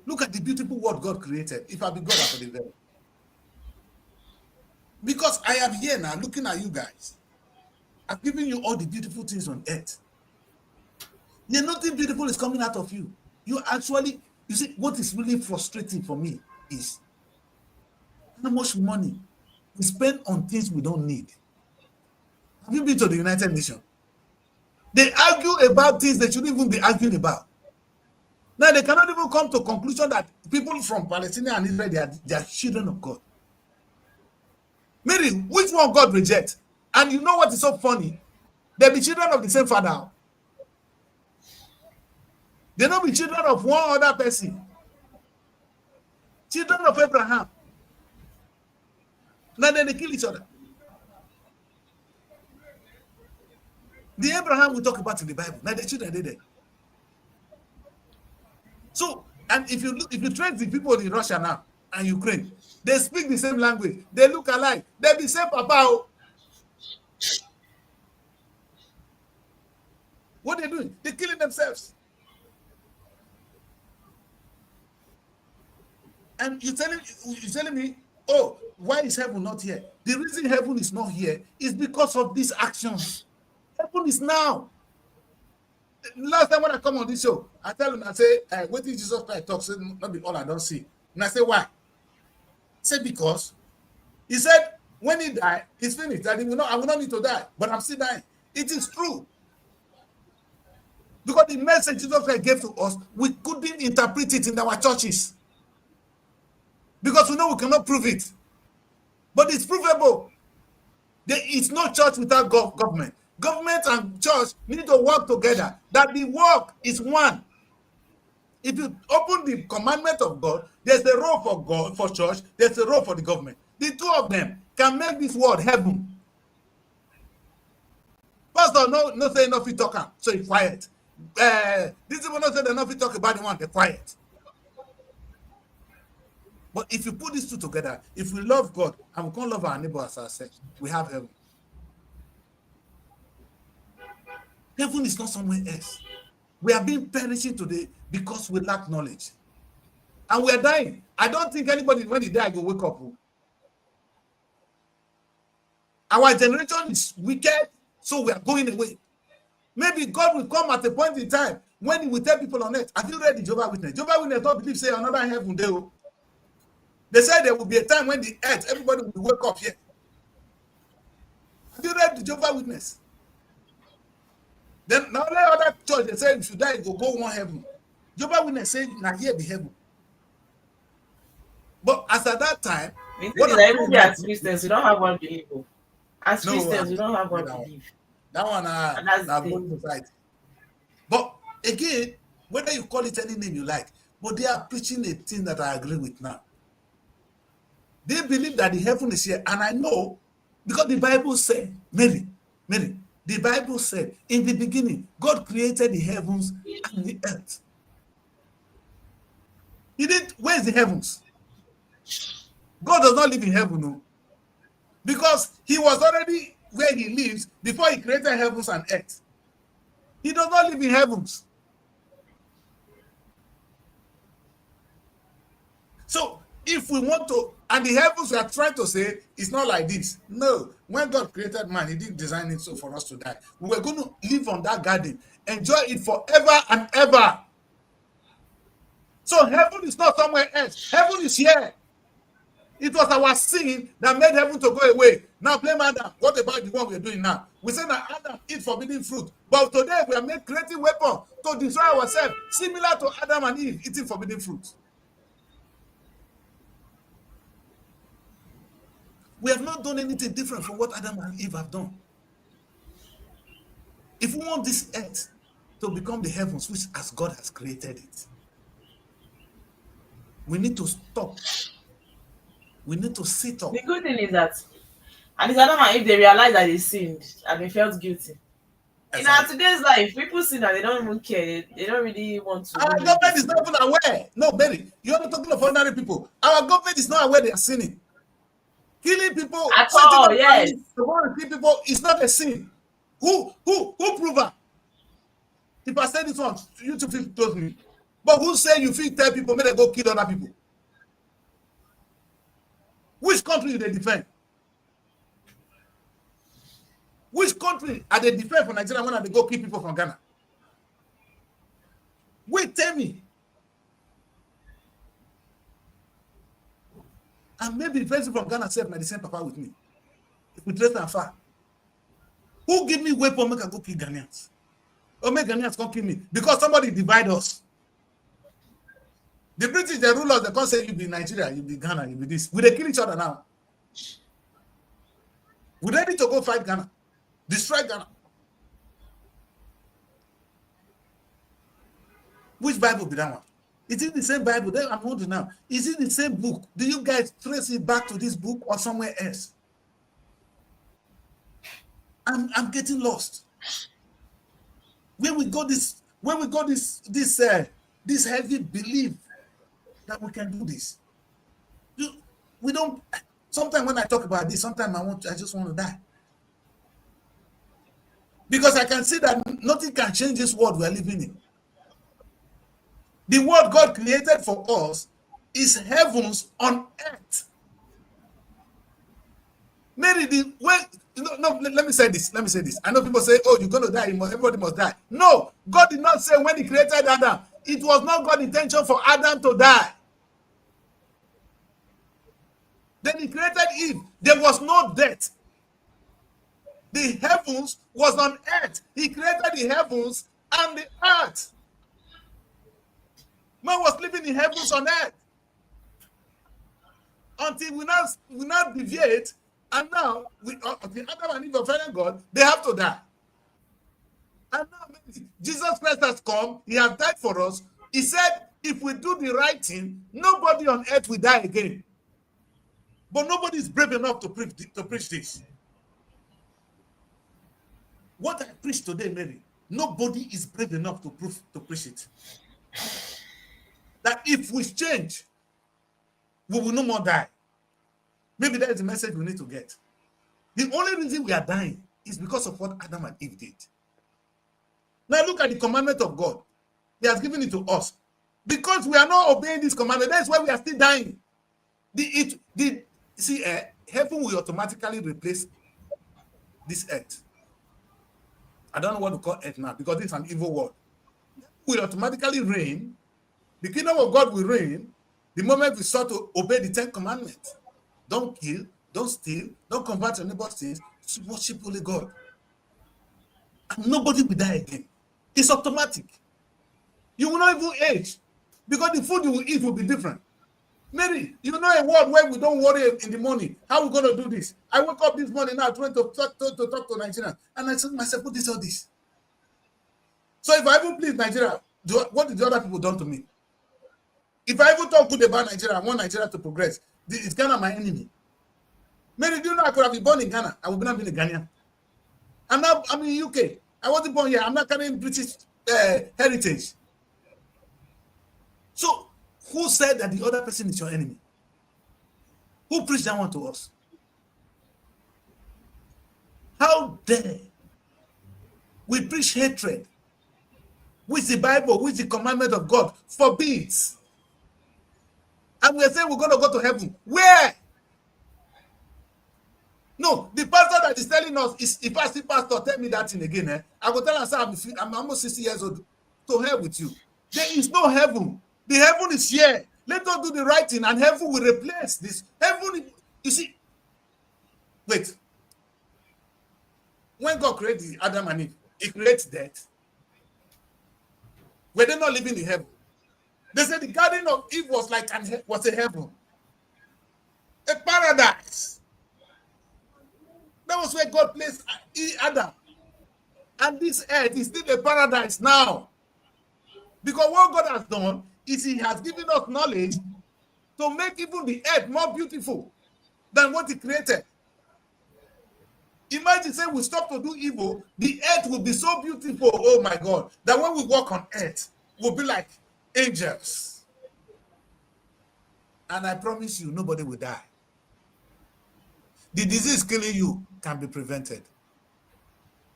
Look at the beautiful world God created. If I be God, I would be very. Because I am here now looking at you guys. I've given you all the beautiful things on earth. Yet nothing beautiful is coming out of you. You see, what is really frustrating for me is how much money we spend on things we don't need. Have you been to the United Nations? They argue about things they shouldn't even be arguing about. Now they cannot even come to a conclusion that people from Palestine and Israel, they are children of God. Mary, which one God rejects? And you know what is so funny? They be children of the same father. They don't be children of one other person. Children of Abraham. Now then they kill each other. The Abraham we talk about in the Bible, now the children are there. So, and if you trace the people in Russia now and Ukraine, they speak the same language. They look alike. They're the same papa. What are they doing? They're killing themselves. And you're telling me, oh, why is heaven not here? The reason heaven is not here is because of these actions. Heaven is now. Last time when I come on this show, I tell them, I say, what did Jesus Christ talk? Say, not be all I don't see. And I say, why? I say, because he said, when he died, it's finished. I will not need to die, but I'm still dying. It is true. Because the message Jesus Christ gave to us, we couldn't interpret it in our churches. Because we know we cannot prove it. But it's provable. It's no church without government. Government and church need to work together. That the work is one. If you open the commandment of God, there's a role for God, for church, there's a role for the government. The two of them can make this world heaven. Pastor, no say enough you talk, so he's quiet. These people not say enough you talk about the one, they're quiet. But if you put these two together, if we love God and we can't love our neighbor as ourselves, we have heaven. Heaven is not somewhere else. We are being perishing today because we lack knowledge. And we are dying. I don't think anybody, when they die, will wake up. Our generation is wicked, so we are going away. Maybe God will come at a point in time when he will tell people on earth, have you read the Jehovah's Witness? Jehovah's Witness don't believe, say, another heaven there. They said there will be a time when the earth, everybody will wake up here. Have you read the Jehovah's Witness? Then now let other church, they say if you die, you go one heaven. Jehovah's Witness say, now here be heaven. But as at that time, even as Christians, we don't have one belief. As Christians, we don't have one belief. That one now going to fight. But again, whether you call it any name you like, but they are preaching a thing that I agree with now. They believe that the heaven is here, and I know because the Bible said, Mary, the Bible said in the beginning, God created the heavens and the earth. He didn't. Where's the heavens? God does not live in heaven, no, because he was already where he lives before he created heavens and earth. He does not live in heavens. So if we want to And the heavens we are trying to say it's not like this. No, when God created man, he didn't design it so for us to die. We were going to live on that garden, enjoy it forever and ever. So heaven is not somewhere else. Heaven is here. It was our sin that made heaven to go away. Now blame Adam. What about the one we're doing now? We say that Adam eat forbidden fruit. But today we are made creative weapon to destroy ourselves, similar to Adam and Eve eating forbidden fruit. We have not done anything different from what Adam and Eve have done. If we want this earth to become the heavens, which as God has created it, we need to stop. We need to sit up. The good thing is that, and it's Adam and Eve, they realized that they sinned and they felt guilty. In our today's life, people sin and they don't even care. They don't really want to. Our government is not even aware. No, Mary, you're not talking of ordinary people. Our government is not aware they are sinning. Killing people at all, yes. To want to kill people is not a sin. Who prove that? If I say this one, you two people told me. But who say you feel tell people may they go kill other people? Which country do they defend? Which country are they defend for Nigeria when they go kill people from Ghana? Wait, tell me. And maybe the person from Ghana said, the same papa with me. If we trace and far. Who give me weapon make I go kill Ghanaians? Or make Ghanaians come kill me? Because somebody divide us. The British, they rule us, they can't say you be Nigeria, you be Ghana, you be this. We they kill each other now. We ready to go fight Ghana. Destroy Ghana. Which Bible be that one? Is it the same Bible? Then I'm wondering now. Is it the same book? Do you guys trace it back to this book or somewhere else? I'm getting lost. When we got this heavy belief that we can do this. We don't. Sometimes when I talk about this, sometimes I just want to die. Because I can see that nothing can change this world we are living in. The world God created for us is heavens on earth. Mary, let me say this. I know people say, oh, you're going to die, everybody must die. No, God did not say when he created Adam, it was not God's intention for Adam to die. Then he created Eve. There was no death. The heavens was on earth. He created the heavens and the earth. Man was living in heavens on earth. Until we now deviate, and now the Adam and Eve offended God, they have to die. And now Jesus Christ has come, he has died for us. He said, if we do the right thing, nobody on earth will die again. But nobody is brave enough to preach this. What I preach today, Mary, nobody is brave enough to preach it. That if we change, we will no more die. Maybe that is the message we need to get. The only reason we are dying is because of what Adam and Eve did. Now look at the commandment of God. He has given it to us. Because we are not obeying this commandment, that's why we are still dying. Heaven will automatically replace this earth. I don't know what to call earth now because it's an evil word. Will automatically reign. The kingdom of God will reign the moment we start to obey the 10 commandments. Don't kill, don't steal, don't convert your neighbor's sins, worship only God. And nobody will die again. It's automatic. You will not even age because the food you will eat will be different. Mary, you know a world where we don't worry in the morning. How are we going to do this? I woke up this morning now trying to talk to Nigeria. And I said to myself, what is all this? So if I even please Nigeria, what did the other people done to me? If I even talk good about Nigeria, I want Nigeria to progress. Is Ghana my enemy? Mary, do you know I could have been born in Ghana? I would not have been a Ghanaian. I'm in the UK. I wasn't born here. I'm not carrying British heritage. So, who said that the other person is your enemy? Who preached that one to us? How dare we preach hatred, which the Bible, which the commandment of God forbids? And we are saying we're going to go to heaven. Where? No, the pastor that is telling us is if I see pastor tell me that thing again, I will tell him, I'm almost 60 years old. To hell with you. There is no heaven. The heaven is here. Let us do the right thing, and heaven will replace this. Heaven, you see, wait. When God created Adam and Eve, He creates death. Were they not living in heaven? They said the Garden of Eve was like was a heaven, a paradise. That was where God placed Adam. And this earth is still a paradise now. Because what God has done is He has given us knowledge to make even the earth more beautiful than what He created. Imagine saying we stop to do evil, the earth will be so beautiful, oh my God, that when we walk on earth, we'll be like angels. And I promise you, nobody will die. The disease killing you can be prevented.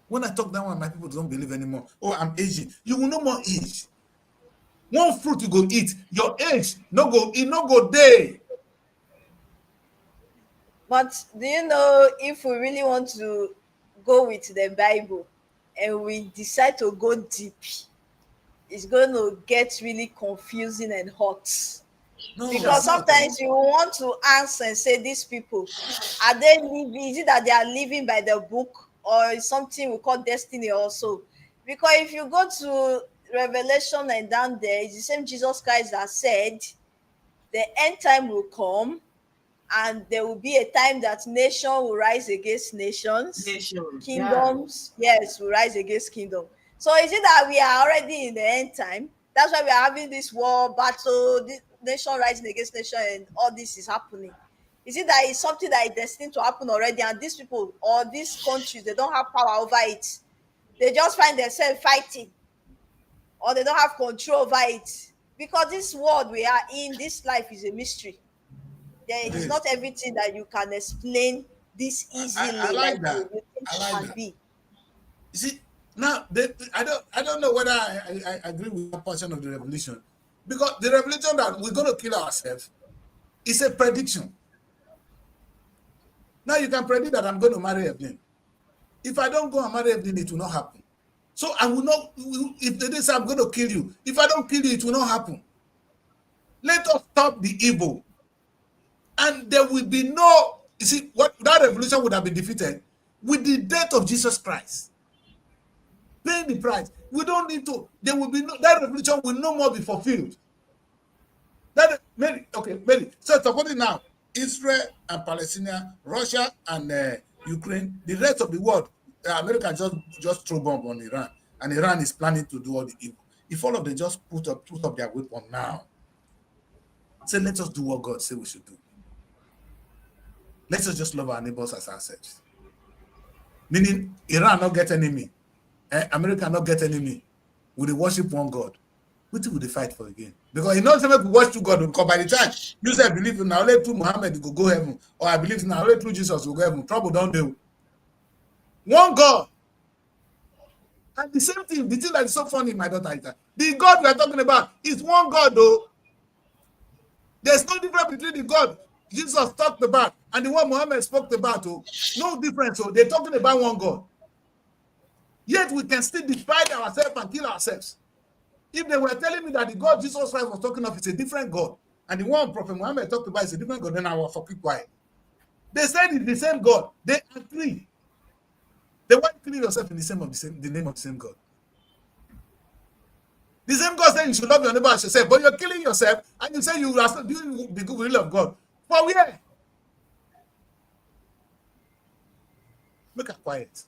When I talk that one, my people don't believe anymore. Oh, I'm aging. You will no more age. One fruit you go eat, your age no go day. But do you know, if we really want to go with the Bible and we decide to go deep, it's going to get really confusing and hot. No, because sometimes you want to answer and say, these people, are they living? Is it that they are living by the book, or is something we call destiny also? Because if you go to Revelation and down there, it's the same Jesus Christ that said the end time will come, and there will be a time that nation will rise against nations, kingdoms, yes, will rise against kingdom. So is it that we are already in the end time? That's why we are having this war battle, this nation rising against nation, and all this is happening. Is it that it's something that is destined to happen already, and these people or these countries, they don't have power over it? They just find themselves fighting, or they don't have control over it? Because this world we are in, this life is a mystery. There is not everything that you can explain this easily. I like that. I like that. You see, now I don't know whether I agree with that portion of the revelation, because the revelation that we're going to kill ourselves is a prediction. Now you can predict that I'm going to marry Evelyn. If I don't go and marry Evelyn, it will not happen. So I will not. If they say I'm going to kill you, if I don't kill you, it will not happen. Let us stop the evil. And there will be no, you see, what that revolution would have been defeated with the death of Jesus Christ. Paying the price. We don't need to, there will be no, that revolution will no more be fulfilled. That Mary, okay, Mary. So supporting now, Israel and Palestine, Russia and Ukraine, the rest of the world, America just throw bomb on Iran, and Iran is planning to do all the evil. If all of them just put up their weapon now, say let us do what God said we should do. Let us just love our neighbors as ourselves. Meaning, Iran not get enemy, America not get enemy. Will they worship one God? What will they fight for again? Because you know, somebody worship two God, because by the time you say believe in now, only through Muhammad you go heaven, or I believe now only through Jesus will go heaven. Trouble don't do. One God. And the same thing, the thing that is so funny, my daughter, is that the God we are talking about is one God, though. There's no difference between the God Jesus talked about and the one Muhammad spoke about. Oh, no difference. So they're talking about one God. Yet we can still divide ourselves and kill ourselves. If they were telling me that the God Jesus Christ was talking of is a different God, and the one Prophet Muhammad talked about is a different God, then I will keep quiet. They said it's the same God. They agree. They want to kill yourself in the name of the same God. The same God saying you should love your neighbor as yourself, but you're killing yourself, and you say you are still doing the good will of God. For where? Make her quiet.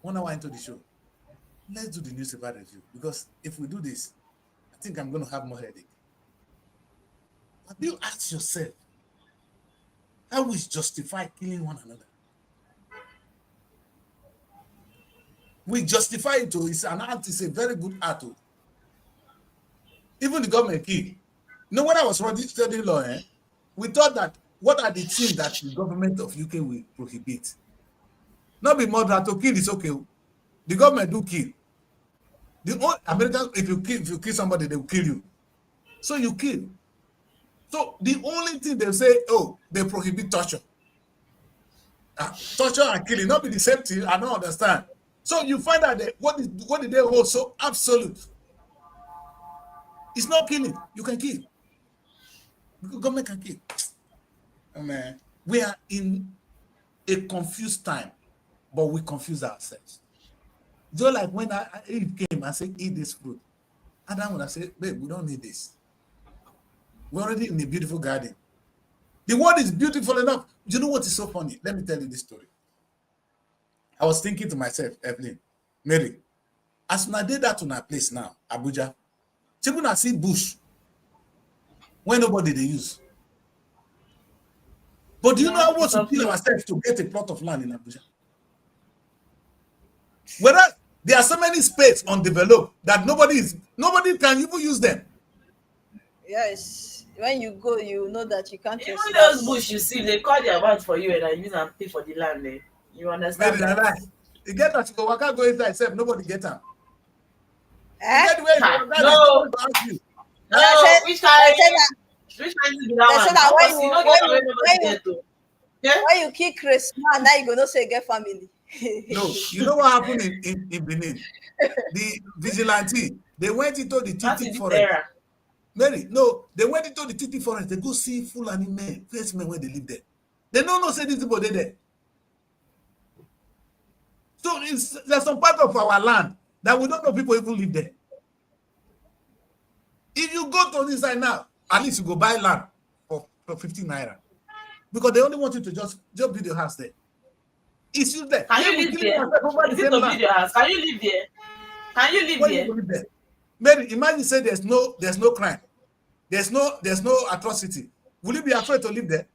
1 hour into the show. Let's do the newspaper review, because if we do this, I think I'm going to have more headache. Have you asked yourself, how we justify killing one another? We justify it. It's an act. It's a very good act. Even the government kill. You know, when I was studying law, we thought that what are the things that the government of UK will prohibit? Not be murder. To kill is okay. The government do kill. The old Americans, if you kill somebody, they will kill you. So you kill. So the only thing they say, oh, they prohibit torture. Torture and killing, not be the same thing. I don't understand. So you find out that what did they hold so absolute? It's not killing. You can kill. Government can kill. Oh, man, we are in a confused time, but we confuse ourselves. Just like when Eve came and said, eat this fruit. Adam would have said, babe, we don't need this. We're already in a beautiful garden. The world is beautiful enough. You know what is so funny? Let me tell you this story. I was thinking to myself, Evelyn, Mary, as I did that to my place now, Abuja, people I see bush when nobody they use. But do you know how much we kill ourselves to get a plot of land in Abuja? Whereas there are so many spaces undeveloped that nobody can even use them. Yes, when you go, you know that you can't. Even those bush you see, they call their amount for you and I use and pay for the land. Eh? You understand? Maybe that? You get that you go, waka go inside itself, nobody get them. Eh? You get where you No. No, Which kind they be that said that one? Because you know get away nobody get to. Yeah? when you kill Chris, man, now you go no say get family. No, you know what happened in Benin? The vigilante, they went into the That's in Titi this forest. era. Mary, no, they went into the Titi forest. They go see Fulani men, first men where they live there. They don't know say these people they there. So there's some part of our land that we don't know people even live there. If you go to this side now, at least you go buy land for 15 naira. Because they only want you to just build your house there. It's you there. Can you live there? Is it to build your house? Can you live there? Can you live there? Mary, imagine say there's no crime, there's no atrocity. Will you be afraid to live there?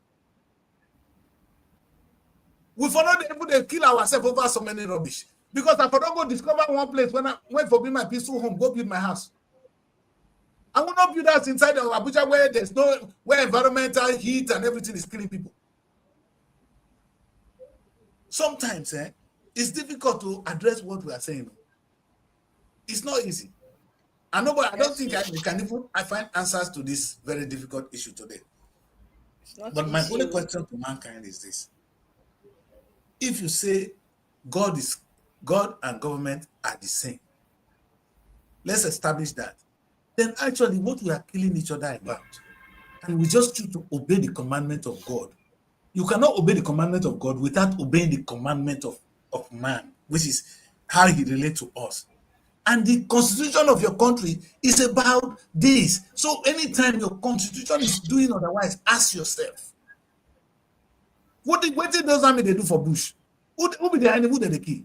We for not able to kill ourselves over so many rubbish. Because I don't go discover one place when I went for being my peaceful home, go build my house. I will not build house inside of Abuja where environmental heat and everything is killing people. Sometimes it's difficult to address what we are saying. It's not easy. I know, but I don't think we can even find answers to this very difficult issue today. But my only question to mankind is this. If you say God and government are the same, let's establish that. Then actually what we are killing each other about, and we just choose to obey the commandment of God. You cannot obey the commandment of God without obeying the commandment of man, which is how he relates to us. And the constitution of your country is about this. So anytime your constitution is doing otherwise, ask yourself, what did those army they do for Bush? Who be the enemy? Who did they kill?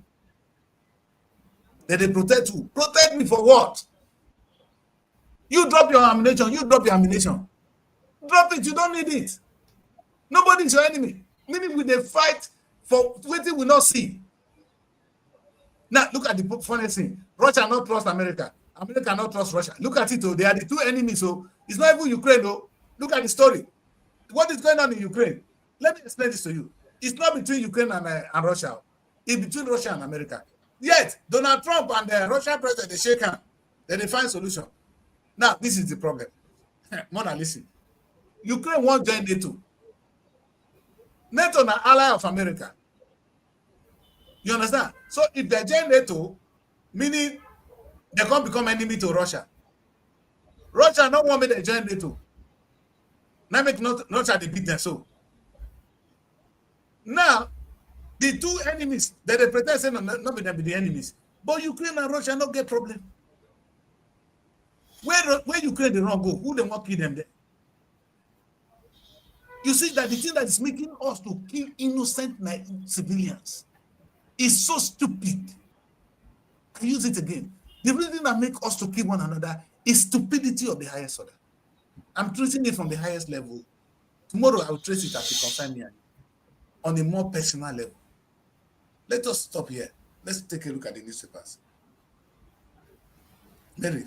Did they protect who? Protect me for what? You drop your ammunition. Drop it. You don't need it. Nobody is your enemy. Meaning we they fight for what we not see. Now look at the funny thing. Russia not trust America. America not trust Russia. Look at it. They are the two enemies. So it's not even Ukraine. Though. Look at the story. What is going on in Ukraine? Let me explain this to you. It's not between Ukraine and Russia. It's between Russia and America. Yet Donald Trump and the Russian president they shake hands. Then they find solution. Now this is the problem. Mona, listen. Ukraine won't join NATO. NATO is an ally of America. You understand? So if they join NATO, meaning they can't become enemy to Russia. Russia don't want me to join NATO. Now make not try to beat them. So now the two enemies that they pretend say not be them be the enemies. But Ukraine and Russia not get problem. Where Ukraine they wrong go, who they want to kill them there? You see that the thing that is making us to kill innocent civilians is so stupid. I use it again. The reason that makes us to kill one another is stupidity of the highest order. I'm tracing it from the highest level. Tomorrow I will trace it as a concern me on a more personal level. Let us stop here. Let's take a look at the newspapers. Mary,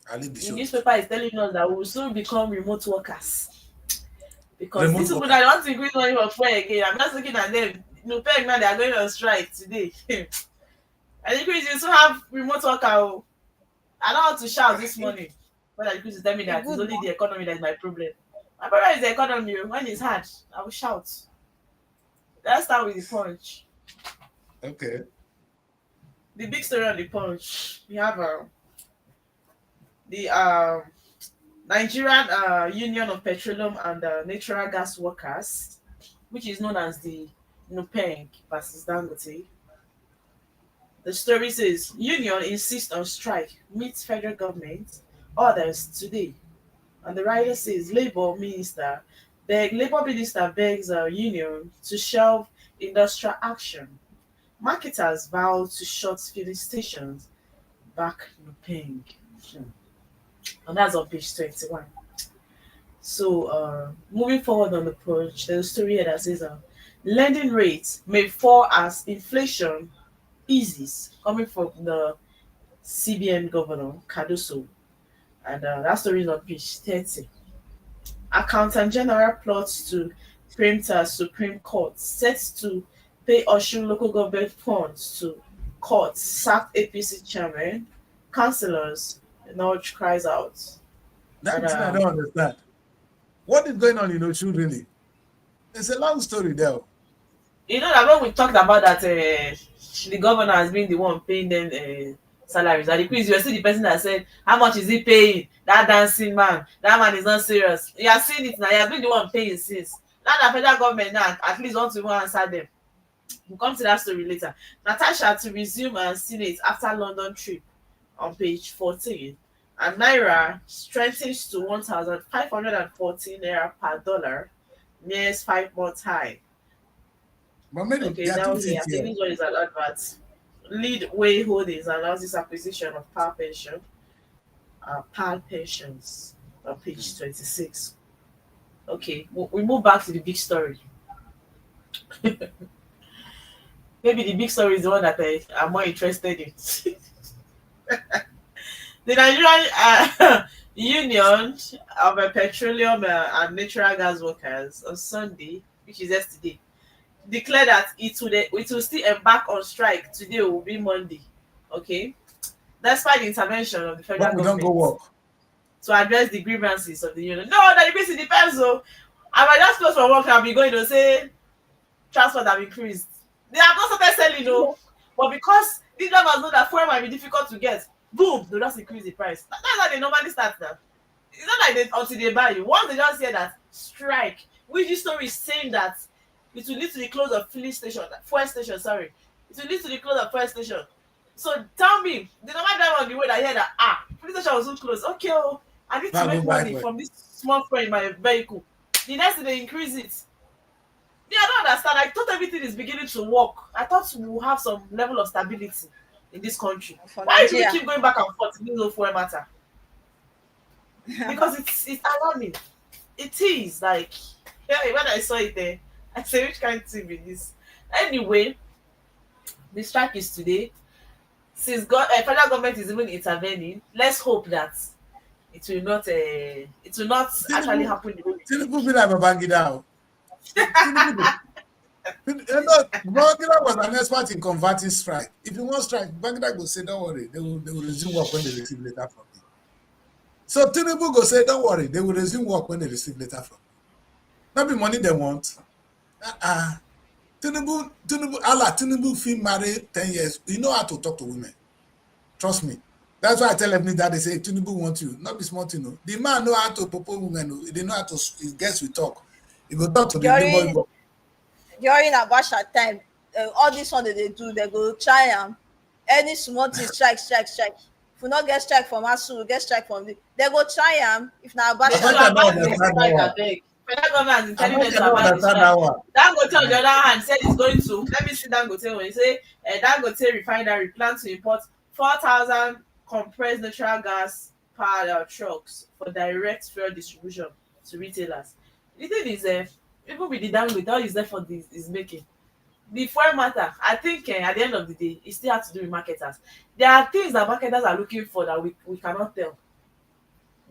I'll leave the show. The newspaper is telling us that we will soon become remote workers. Because these people that want to increase money for fuel again, I'm just looking at them. No pay man, they are going on strike today. I think you still have remote worker. I don't want to shout this morning. But I could tell me that it's only the economy that is my problem. My problem is the economy. When it's hard, I will shout. Let's start with the punch. Okay. The big story on the punch. We have the Nigerian Union of Petroleum and Natural Gas Workers, which is known as the NUPENG versus Dangote. The story says union insists on strike, meets federal government orders today. And the writer says Labour Minister begs union to shelve industrial action. Marketers vow to shut filling stations, back NUPENG. And that's on page 21. So, moving forward on the page, there's a story here that says lending rates may fall as inflation eases, coming from the CBN governor, Cardoso. And that story is on page 30. Accountant General plots to preempt Supreme Court, set to pay Osun local government funds to court, sacked APC chairman, councillors, Norwich cries out. That's And, what I don't understand. What is going on in Osun really? It's a long story there. You know that when we talked about that, the governor has been the one paying them salaries. At the quiz, you were still the person that said, "How much is he paying? That dancing man, that man is not serious." You are seeing it now. You have been the one paying since. Now the federal government now at least want to even answer them. We'll come to that story later. Natasha to resume Senate after London trip on page 14. And Naira strengthens to 1,514 Naira per dollar, nears 5 month high. But maybe Okay, they are now too here, I think sincere. this one is an advert. Lead Way Holdings announces acquisition of PAL Pensions on page 26. Okay, we move back to the big story. Maybe the big story is the one that I'm more interested in. The Nigerian Union of Petroleum and Natural Gas Workers on Sunday, which is yesterday, declared that it will still embark on strike. Today will be Monday. Okay, despite the intervention of the federal But we don't go government work. to address the grievances of the union. No, that the it depends. So, I might just close from work and I'll be going to say transport have increased. They have not started selling, no. But because these drivers know that fuel might be difficult to get, boom, they'll just increase the price. That's how they normally start now. It's not like until they buy you. Once they just hear that strike, which this story is saying that it will lead to the close of fuel station, sorry. It will lead to the close of fuel station. So tell me, the normal driver on the way that hear that police station was so close. Okay, I need to Now make go buy money fuel. from this small fuel in my vehicle. The next thing they increase it. Yeah, I don't understand. I thought everything is beginning to work. I thought we will have some level of stability in this country. For Why do we Nigeria. keep going back and forth in this whole fuel matter? Because it's alarming. It is like, yeah, when I saw it there, I said, which kind of thing is this? Anyway, the strike is today. Since federal government is even intervening, let's hope that it will not actually happen the way we think. Tinubu be like Babangida. Babangida was an expert in converting strike. If you want strike, Babangida go say, don't worry, they will resume work when they receive letter from me. So Tinubu go say, don't worry, they will resume work when they receive letter from me. Not be money they want. Tinubu feel married 10 years. You know how to talk to women. Trust me. That's why I tell everybody that they say Tinubu want you. Not be smart, you know. The man know how to propose women. They know how to guess we talk. He go talk to the neighbor. During Abacha time, all this one that they do, they go try any small thing strike. If we not get strike from ASU, we get strike from the. They go try if na They should Abacha. abandon the strike, abeg. Federal government has been telling them to abandon the strike. Dangote on the other hand said it's going to. Let me see Dangote when he say Dangote refinery plan to import 4,000 compressed natural gas powered trucks for direct fuel distribution to retailers. The thing is, even with the Dangote, all is there for this is making. The fuel matter, I think at the end of the day, it still has to do with marketers. There are things that marketers are looking for that we cannot tell.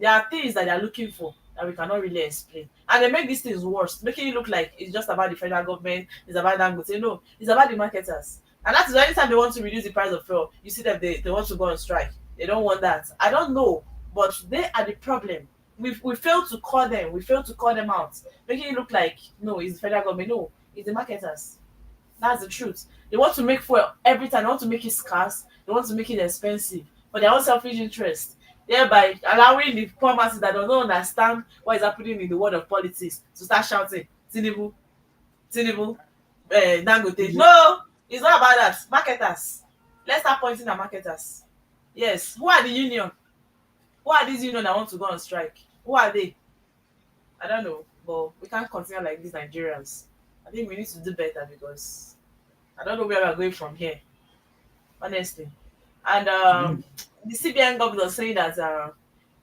There are things that they are looking for that we cannot really explain. And they make these things worse, making it look like it's just about the federal government, it's about Dangote. No, it's about the marketers. And that is why anytime they want to reduce the price of fuel, you see them, they want to go on strike. They don't want that. I don't know, but they are the problem. We fail to call them. We fail to call them out, making it look like, no, it's the federal government. No, it's the marketers. That's the truth. They want to make fuel every time. They want to make it scarce. They want to make it expensive for their own selfish interest, thereby allowing the poor masses that don't understand what is happening in the world of politics to start shouting, Tinubu, Tinubu, Dangote. No, it's not about that. Marketers. Let's start pointing at marketers. Yes. Who are the union? Who are these union that want to go on strike? Who are they? I don't know, but we can't continue like these Nigerians. I think we need to do better because I don't know where we're going from here, honestly. And the CBN governor saying that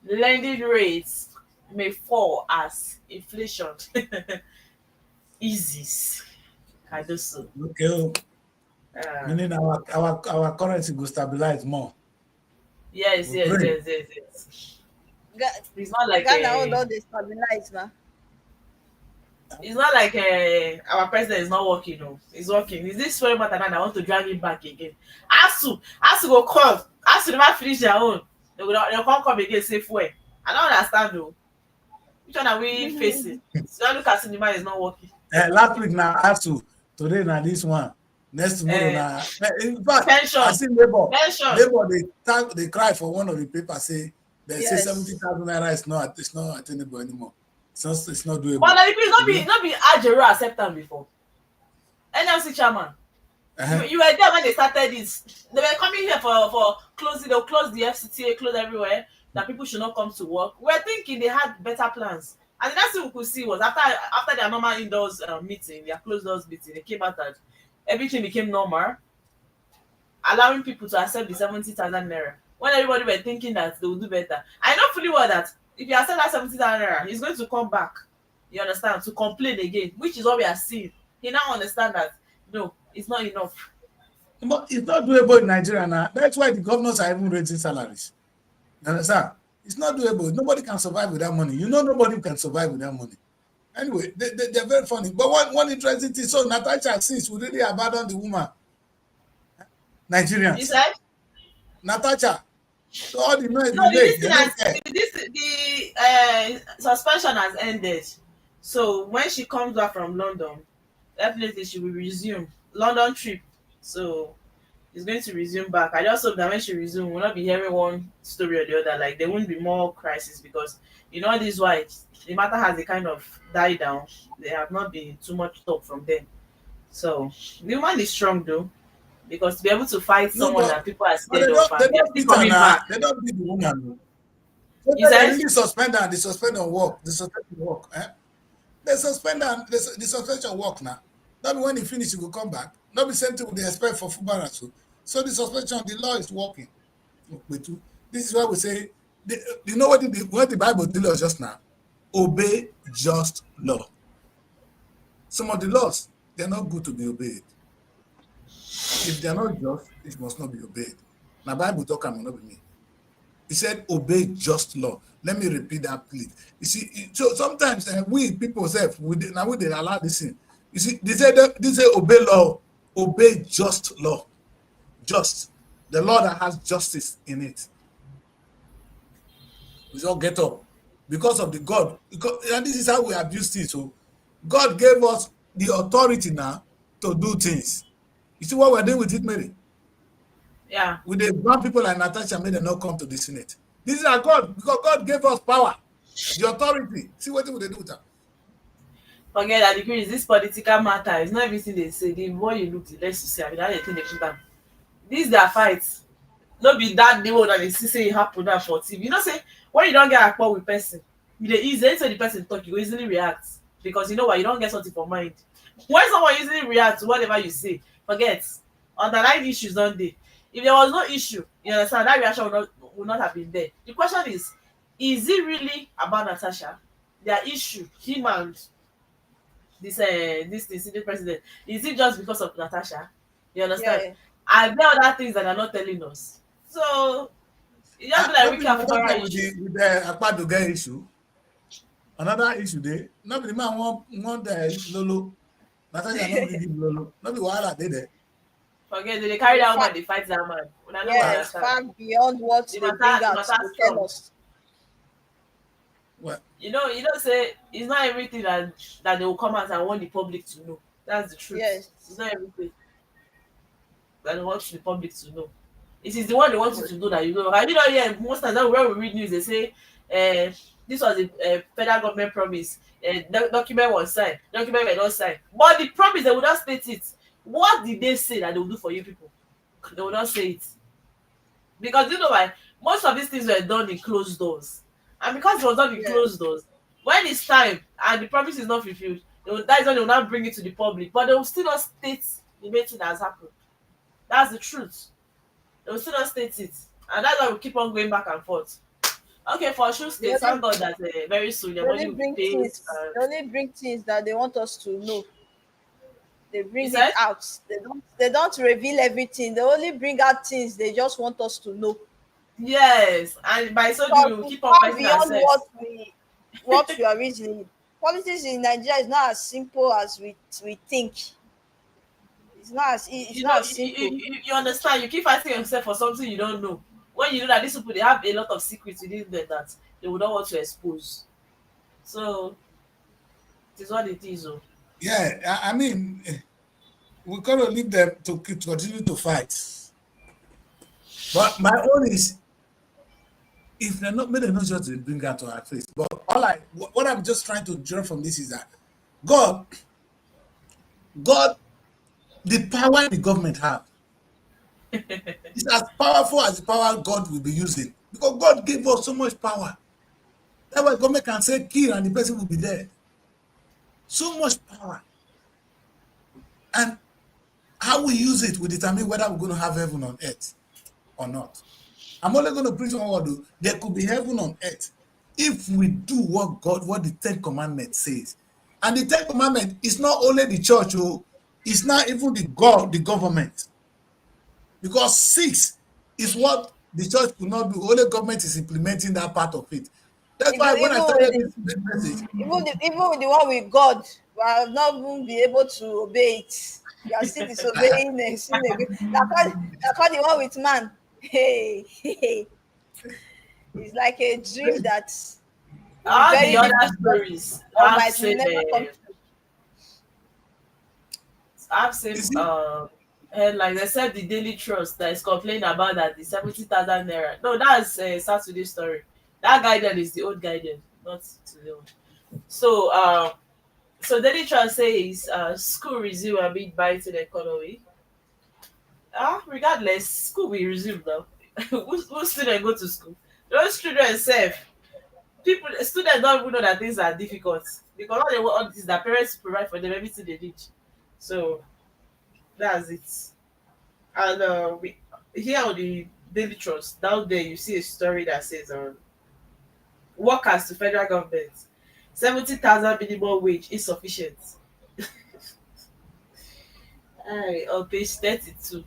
lending rates may fall as inflation eases. I do so. Okay. Meaning our currency will stabilize more. Yes. It's not like Ghana don't dey stabilize, man. it's not like our president is not working. No, he's working. Is this story matter now that want to drag him back again? ASU go come. ASU never finish their own. They'll come again say fuel. I don't understand though. Which one are we facing? So look at cinema is not working. Last week now ASU, today now this one. Next tomorrow now. In fact, Pension. I see Labour they cry for one of the papers say they say 70,000 naira is not attainable anymore. It's not doable. But like it's not be Ajero accept them before. NLC chairman. You were there when they started this. They were coming here for closing. They'll close the FCTA, close everywhere. That people should not come to work. We were thinking they had better plans. And the next thing we could see was after their normal indoors meeting, their closed doors meeting, they came out that everything became normal, allowing people to accept the 70,000 naira. When everybody were thinking that they will do better. I know fully well that if you accept that 70,000 naira, he's going to come back. You understand? To complain again, which is what we are seeing. He now understand that no, it's not enough. But it's not doable in Nigeria now. That's why the governors are even raising salaries. You understand? It's not doable. Nobody can survive with that money. You know, nobody can survive with that money. Anyway, they're very funny. But one interesting thing, so Natasha says we really abandon the woman. Nigerians. You said? Natasha. So all the noise No, the suspension has ended. So when she comes back from London, definitely she will resume London trip. So it's going to resume back. I just hope that when she resumes, we'll not be hearing one story or the other. Like there won't be more crisis because you know this why the matter has a kind of died down. There have not been too much talk from them. So the woman is strong though, because to be able to fight someone that people are scared of and they're still coming back. They don't beat the woman. So You they said? really suspend her. They suspend on work. They suspend on work. They suspend her. The suspension work now. Not when he finish, he will come back. Not the same thing they expect for football. So the suspension, the law is working. This is why we say, you know what the Bible tells us just now? Obey just law. Some of the laws, they're not good to be obeyed. If they're not just, it must not be obeyed. Now, Bible talk will not be me. He said, obey just law. Let me repeat that, please. You see, so sometimes we people say, we allow this in. You see, they say obey law, obey just law. Just. The law that has justice in it. We all get up. Because of the God. And this is how we abuse it. So God gave us the authority now to do things. You see what we're doing with it, Mary? Yeah. With the brown people like Natasha made them not come to the Senate. This is our God, because God gave us power, the authority. See what they do with that. Forget that the is this political matter. It's not everything they say. The more you look, the less you see. I mean, that's the thing they put down. This is their fight. Not be that the one that they see say it happen now for TV. You know, say when you don't get a rapport with person, you dey easy. Anytime the person talk, you go easily react because you know why you don't get something for mind. When someone easily react to whatever you say, forget underlying issues don't they? If there was no issue, you understand that reaction would not have been there. The question is it really about Natasha? Their issue, him and this sitting president, is it just because of Natasha? You understand? Yeah. Are there other things that are not telling us? So it just be like we can with the Akpadoge issue. Another issue there. Nobody man want the Lolo. Natasha not give Lolo. Nobody wahala dey there. Forget they carry that woman, they fight that man. Yes, far beyond what they bring out to tell us. Well, you know, say it's not everything that they will come out and want the public to know. That's the truth. Yes. It's not everything that they want the public to know. It is the one they want you to know that you know. I did not hear most times when we read news, they say, this was a federal government promise. Document was signed, document were not signed. But the promise, they would not state it. What did they say that they will do for you people? They will not say it. Because you know why? Most of these things were done in closed doors. And because it was done in Yeah. closed doors, when it's time and the promise is not fulfilled, that is when they will not bring it to the public. But they will still not state the main thing that has happened. That's the truth. They will still not state it. And that's why we keep on going back and forth. Okay, for sure, They state, thank God that very soon your money will be paid. they only bring things that they want us to know. They You bring it said? out. They don't reveal everything. They only bring out things they just want us to know. Yes. And by so doing, Because we will it's keep on far fighting beyond ourselves. what we are reasoning. Politics in Nigeria is not as simple as we think. It's You know, not as simple. you understand, you keep fighting yourself for something you don't know. When you know that these people, they have a lot of secrets within them that they would not want to expose. So, it is what it is. Oh. Yeah, I mean, we gotta leave them to continue to fight. But my own is, if they're not made, not just to bring that to our face. But what I'm just trying to draw from this is that God, God, the power the government have is as powerful as the power God will be using, because God gave us so much power. That's why government can say kill and the person will be dead. So much power, and how we use it will determine whether we're going to have heaven on earth or not. I'm only going to preach one word. There could be heaven on earth if we do what the Ten Commandments says. And the Ten Commandments is not only the church, it's not even the government. Because 6 is what the church could not do. Only government is implementing that part of it. That's why Even when I even started with this message, even with the one with God, we are not even be able to obey it. You are still disobeying and sin again. That's why the one with man. Hey, it's like a dream that will be All the very other difficult stories or have might same, never come true. you see, headlines, except the Daily Trust that is complaining about that the 70,000 naira. No, that's Saturday story. That guidance is the old guidance, not the old. So, so Daily Trust says school resume amid biting economy. Regardless, school will resume now. Who student go to school? Those children self, students don't even know that things are difficult because all they want is that parents provide for them everything they need. So that's it. And we here on the Daily Trust down there, you see a story that says workers to federal government 70,000 minimum wage insufficient. Alright, on page 32,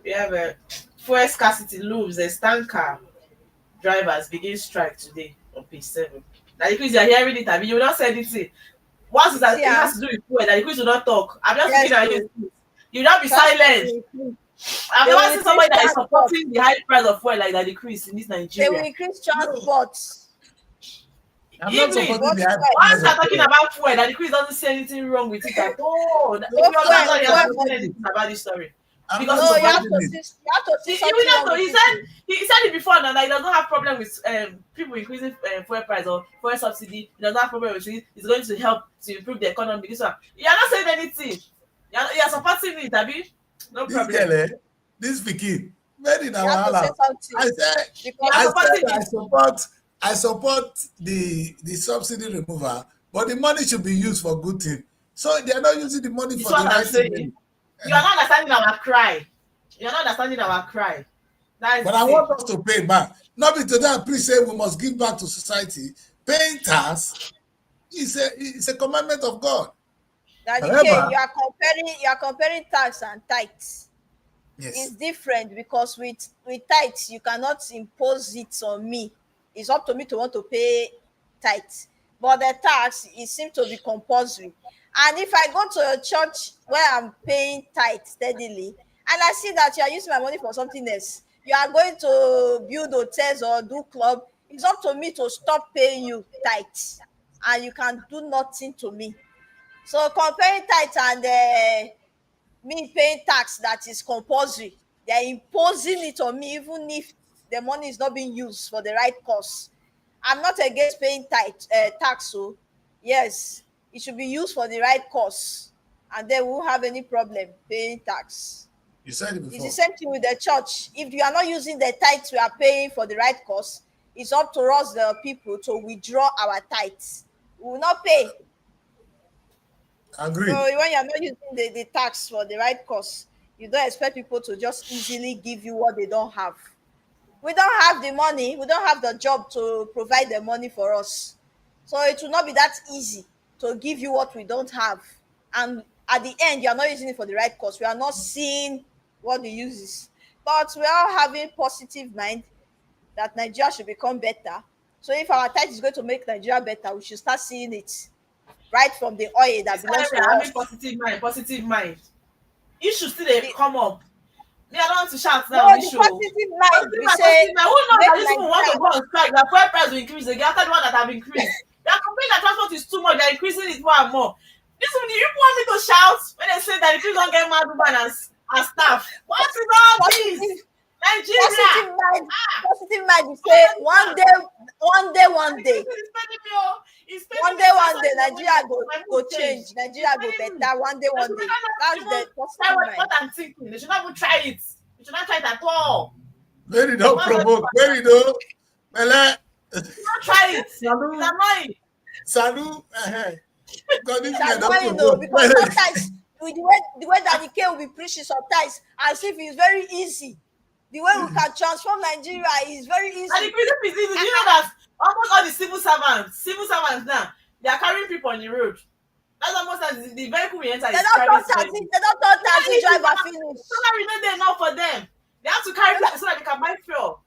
we have a fuel scarcity looms as tanker drivers begin strike today on page 7. Now, because you're hearing it, I mean, you will not say anything. Once See, it has to do with fuel, that the quiz will not talk. I'm just looking yes, at you. You will not be silent. I've they will never seen increase somebody that is transport. supporting the high price of fuel like that decrease in this They will Nigeria. increase transport. I'm not Evening, supporting the What high price? once price you're of talking fuel. about fuel, that decrease doesn't see anything wrong with it at all. If No you're not fuel, going to fuel say for anything about this story. I'm Because not it's no, supposed supporting it. you have to see you something will wrong not know. with He it. said he said it before now that he does not have problem with people increasing fuel price or fuel subsidy. He does not have problem with it. It's going to help to improve the economy. This one, you are not saying anything. You are supporting it, Abi. No This problem. girl, this Vicky, made in You have to say our something I said, You because are I supporting said it. I support the subsidy removal, but the money should be used for good thing. So they are not using the money It's for the what I'm right thing. saying. You are not understanding our cry. You are not understanding our cry. That is But the I thing. want us to pay back. Not be today and please say we must give back to society. Paying tax is a commandment of God. that decay However, you are comparing tax and tithes. It's yes, different because with tithes you cannot impose it on me. It's up to me to want to pay tithes. But the tax it seems to be compulsory. And if I go to a church where I'm paying tithes steadily and I see that you are using my money for something else, you are going to build hotels or do club, it's up to me to stop paying you tithes. And you can do nothing to me. So comparing tithe and me paying tax that is compulsory, they are imposing it on me even if the money is not being used for the right cause. I'm not against paying tax, so yes, it should be used for the right cause, and then we won't have any problem paying tax. You said it It's the before. same thing with the church. If you are not using the tithes we are paying for the right cause, it's up to us, the people, to withdraw our tithes. We will not pay. Agree. So when you're not using the tax for the right cause, you don't expect people to just easily give you what they don't have. We don't have the money, we don't have the job to provide the money for us. So it will not be that easy to give you what we don't have. And at the end, you're not using it for the right cause. We are not seeing what the use is. But we are having positive mind that Nigeria should become better. So if our tithe is going to make Nigeria better, we should start seeing it right from the oil that belongs to we are having us. positive mind, positive mind. Issues still they come up. Me, I don't want to shout No, now. the Issue. positive mind, Positive we mind, say, positive mind. Who knows that make these people want to Nigeria, go on strike? That fuel price will increase again after the one that have increased. They are complaining that transport is too much. They are increasing it more and more. This one, you want me to shout when they say that the people don't get mad woman and staff? What is all this? positive Nigeria. positive mind, we say one day, It's spending me, oh. It's spending one me, day, it's spending me Nigeria money. My go mood change. change. Nigeria go better. One day, They should day. not That's even the try positive mind. what I'm thinking. They should not even try it. They should not try it at all. Very don't provoke. Very don't. Well, Do not try it. It's annoying. Salu. Because this guy That's don't why you know, provoke. because sometimes with the way that the K will be preaching sometimes as if it's very easy. The way we can transform Nigeria is very easy. And the crazy is easy. Do you know that almost all the civil servants now, they are carrying people on the road. That's almost as the vehicle we enter They is don't private talk taxi, vehicle. they don't talk taxi driver finish. Salary not there enough for them. They have to carry people so that they can buy fuel.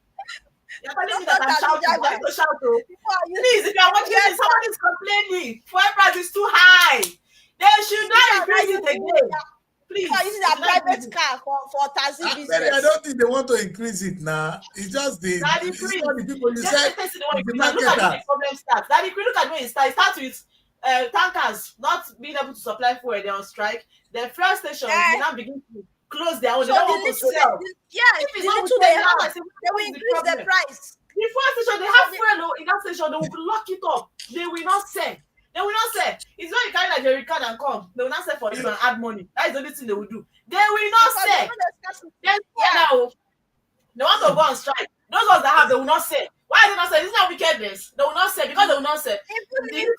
You're telling me that I'm shouting. I need to shout, oh. Please, if you're watching this, somebody is complaining. Fuel price is too high. They should not increase it again. Please. People are using their private car for taxi I business. don't think they want to increase it now. It's just the people you said. Look at the problem starts. Daddy, look at where it starts. It starts with tankers not being able to supply fuel. They're on strike. The fuel stations will now begin to close their own. They don't want to sell. Yes, the little they have, they will increase the price. The fuel station, they have fuel in that station. They will lock it up. They will not sell. They will not sell. It's when you carry like jerry can and come. They will not sell for you and add money. That is the only thing they will do. They will not sell. Now they want to go on strike. Those ones that have, they will not sell. Why are they not selling? This is not wickedness. They will not sell because they will not sell. Even if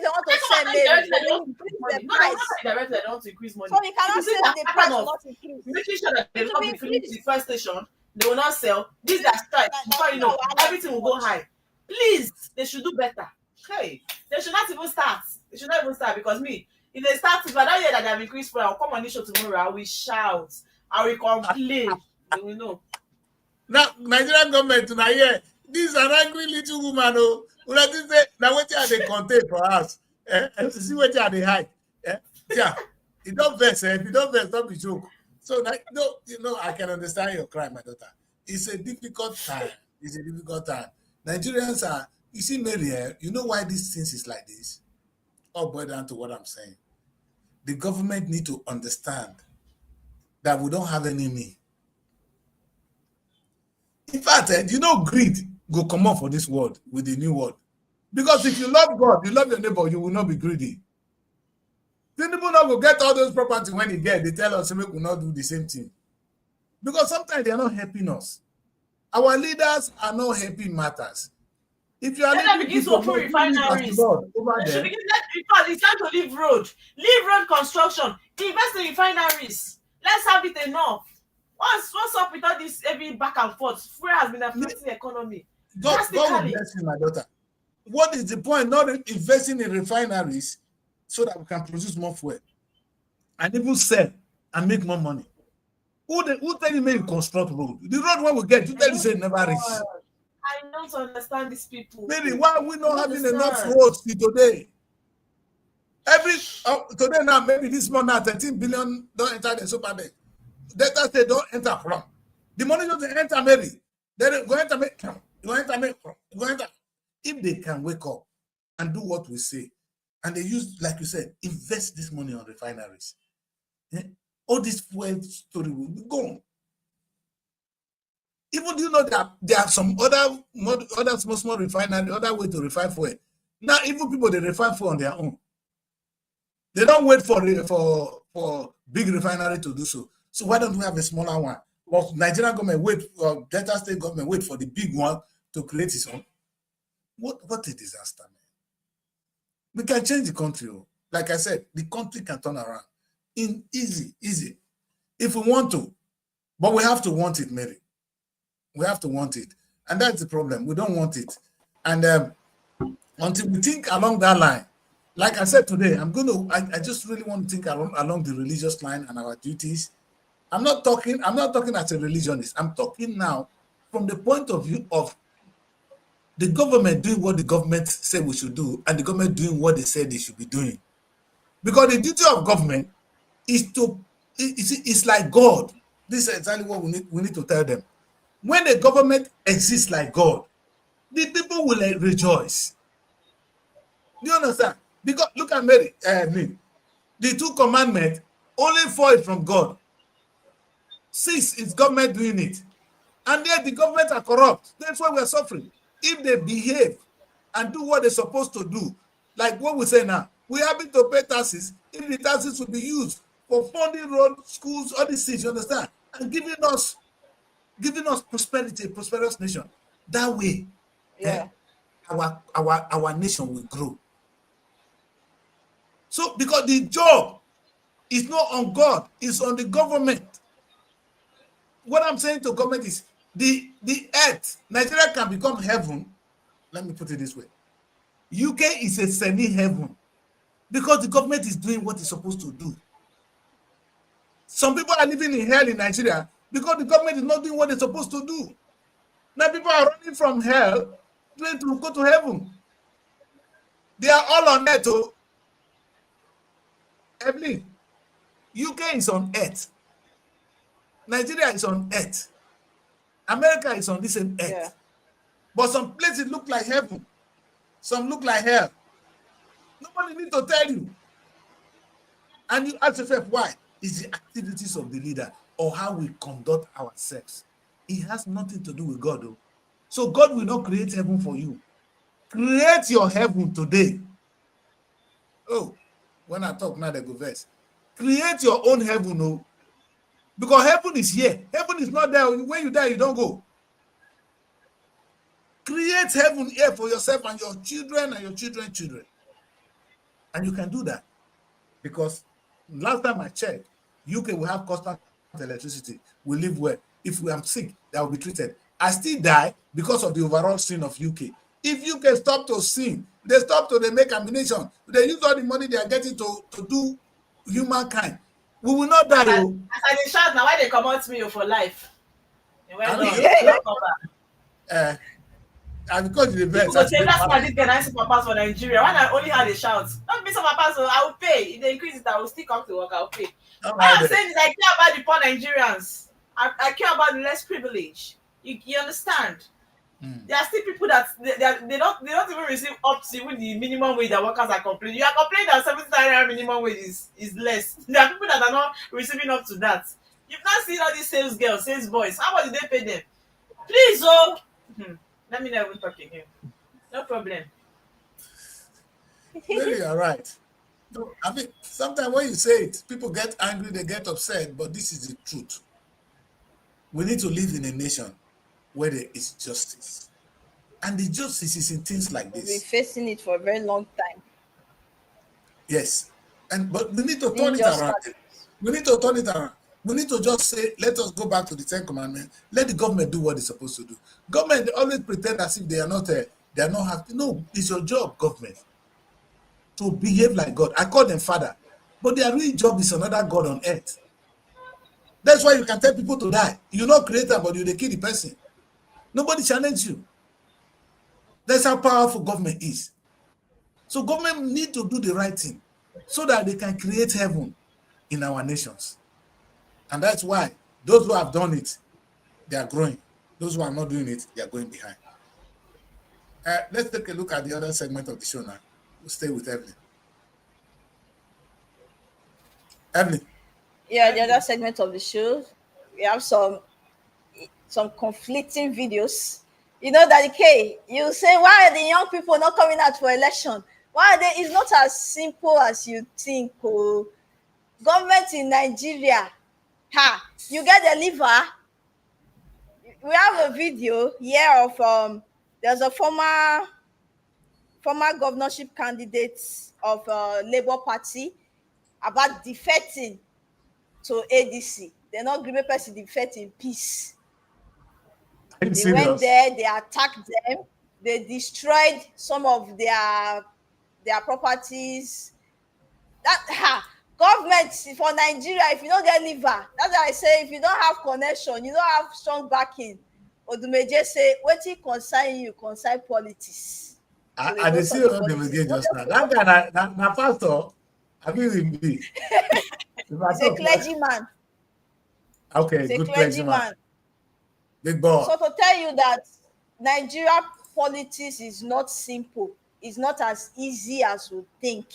they want to sell, maybe they will increase the price. Directly, they want to increase money. So we cannot say the price will not increase. Making sure that they will not be finished the first station. They will not sell. These are strike. Before you know, everything will go high. Please, they should do better. Hey, they should not even start. They should not even start because me, if they start, if I don't hear that they have increased price, I'll come on this show tomorrow. I will shout. I will complain. They will know. Now, Nigerian government now here, this is an angry little woman. Oh, what is it? Now what are they contain for us? See what are they hide? Yeah, you don't vex. If you don't vex, don't be joke. So no, I can understand your cry, my daughter. It's a difficult time. It's a difficult time. Nigerians are. You see, Mary, you know why these things is like this? All boil down to what I'm saying. The government need to understand that we don't have any need. In fact, greed go come up for this world with the new world. Because if you love God, you love your neighbor, you will not be greedy. People not go get all those property when they get, they tell us we will not do the same thing. Because sometimes they are not helping us. Our leaders are not helping matters. If you are begin to open refineries, it's time to leave road construction, invest in refineries. Let's have it enough. What's up with all this heavy back and forth? Fuel has been affecting the economy. God will bless you, my daughter. What is the point? Not investing in refineries so that we can produce more fuel and even sell and make more money. Who tell you make you construct road? The road where we get, you tell you say never reach. I don't understand these people. Maybe why we not having enough roads today? Today now, maybe this month now, 13 billion don't enter the super bank. Data say don't enter from. The money doesn't enter maybe. They go enter make. Go enter. If they can wake up and do what we say And they use, like you said, invest this money on refineries. All this fuel story will be gone. Even do you know that there are some other small refinery, other way to refine fuel. Now, even people they refine fuel on their own. They don't wait for big refinery to do so. So why don't we have a smaller one? Well, Nigerian government wait, Delta State government wait for the big one to create its own. What a disaster, man. We can change the country. Like I said, the country can turn around. Easy. If we want to. But we have to want it, Mary. We have to want it. And that's the problem. We don't want it. And until we think along that line, like I said today, I just really want to think along the religious line and our duties. I'm not talking as a religionist. I'm talking now from the point of view of the government doing what the government said we should do and the government doing what they said they should be doing. Because the duty of government is it's like God. This is exactly what we need to tell them. When the government exists like God, the people will rejoice. Do you understand? Because look at Mary, the 2 commandments, only 4 is from God. 6 is government doing it. And yet the government are corrupt. That's why we're suffering. If they behave and do what they're supposed to do, like what we say now, we are having to pay taxes. If the taxes will be used for funding roads, schools, all these things, you understand? And giving us prosperity, a prosperous nation. That way, our nation will grow. So, because the job is not on God, it's on the government. What I'm saying to government is the earth, Nigeria can become heaven. Let me put it this way. UK is a semi-heaven because the government is doing what it's supposed to do. Some people are living in hell in Nigeria because the government is not doing what they're supposed to do. Now people are running from hell trying to go to heaven. They are all on earth. Evelyn, UK is on earth. Nigeria is on earth. America is on the same earth. Yeah. But some places look like heaven. Some look like hell. Nobody needs to tell you. And you ask yourself why? It's the activities of the leader or how we conduct ourselves. It has nothing to do with God, though. So God will not create heaven for you. Create your heaven today. Oh, when I talk now, they go verse. Create your own heaven, oh. Because heaven is here. Heaven is not there. When you die, you don't go. Create heaven here for yourself and your children and your children's children. And you can do that. Because last time I checked, UK will have constant electricity. We live well. If we are sick, that will be treated. I still die because of the overall sin of UK. If UK stop to sin, they stop to they make ammunition. They use all the money they are getting to do humankind. We will not die. As I shout now, why they come out to me for life? And because the best. So say that's why I did get 90 papas for Nigeria. When I only had a shout, not be some papas, so I will pay. If they increase it, I will still come to work. I will pay. What I'm saying is, I care about the poor Nigerians. I care about the less privileged. You understand? There are still people that they don't even receive up to even the minimum wage that workers are complaining. You are complaining that 70 minimum wage is less. There are people that are not receiving up to that. You've not seen all these sales girls, sales boys. How much did they pay them? Please, let me not even talk again. No problem. Really, you're right. No, I mean, sometimes when you say it, people get angry, they get upset, but this is the truth. We need to live in a nation where there is justice. And the justice is in things like this. We've been facing it for a very long time. Yes. But we need to turn it around. We need to turn it around. We need to just say, let us go back to the 10 commandments. Let the government do what it's supposed to do. Government, they always pretend as if they are not happy. No, it's your job, government, to behave like God. I call them father. But their real job is another God on earth. That's why you can tell people to die. You're not creator, but they kill the person. Nobody challenges you. That's how powerful government is. So government need to do the right thing so that they can create heaven in our nations. And that's why those who have done it, they are growing. Those who are not doing it, they are going behind. Let's take a look at the other segment of the show now. We'll stay with Evelyn. Emily, Yeah, the other segment of the show, we have some conflicting videos. You know that okay, you say why are the young people not coming out for election? Why are they? It's not as simple as you think. Oh, government in Nigeria, you get the liver. We have a video here of there's a former governorship candidate of Labour Party about defecting to ADC. They're not giving person defect in peace. are you They went serious? there, they attacked them, they destroyed some of their properties. That government for Nigeria, if you don't get liver, that's why I say if you don't have connection, you don't have strong backing. Odumeje say, wetin concern you concern politics. So I go dey see talk all the politics. again just now. That guy na pastor. Have you him be? If I He's a talk like- clergyman. Okay, He's a good clergyman. clergyman. Big boy. So to tell you that Nigeria politics is not simple, it's not as easy as you think.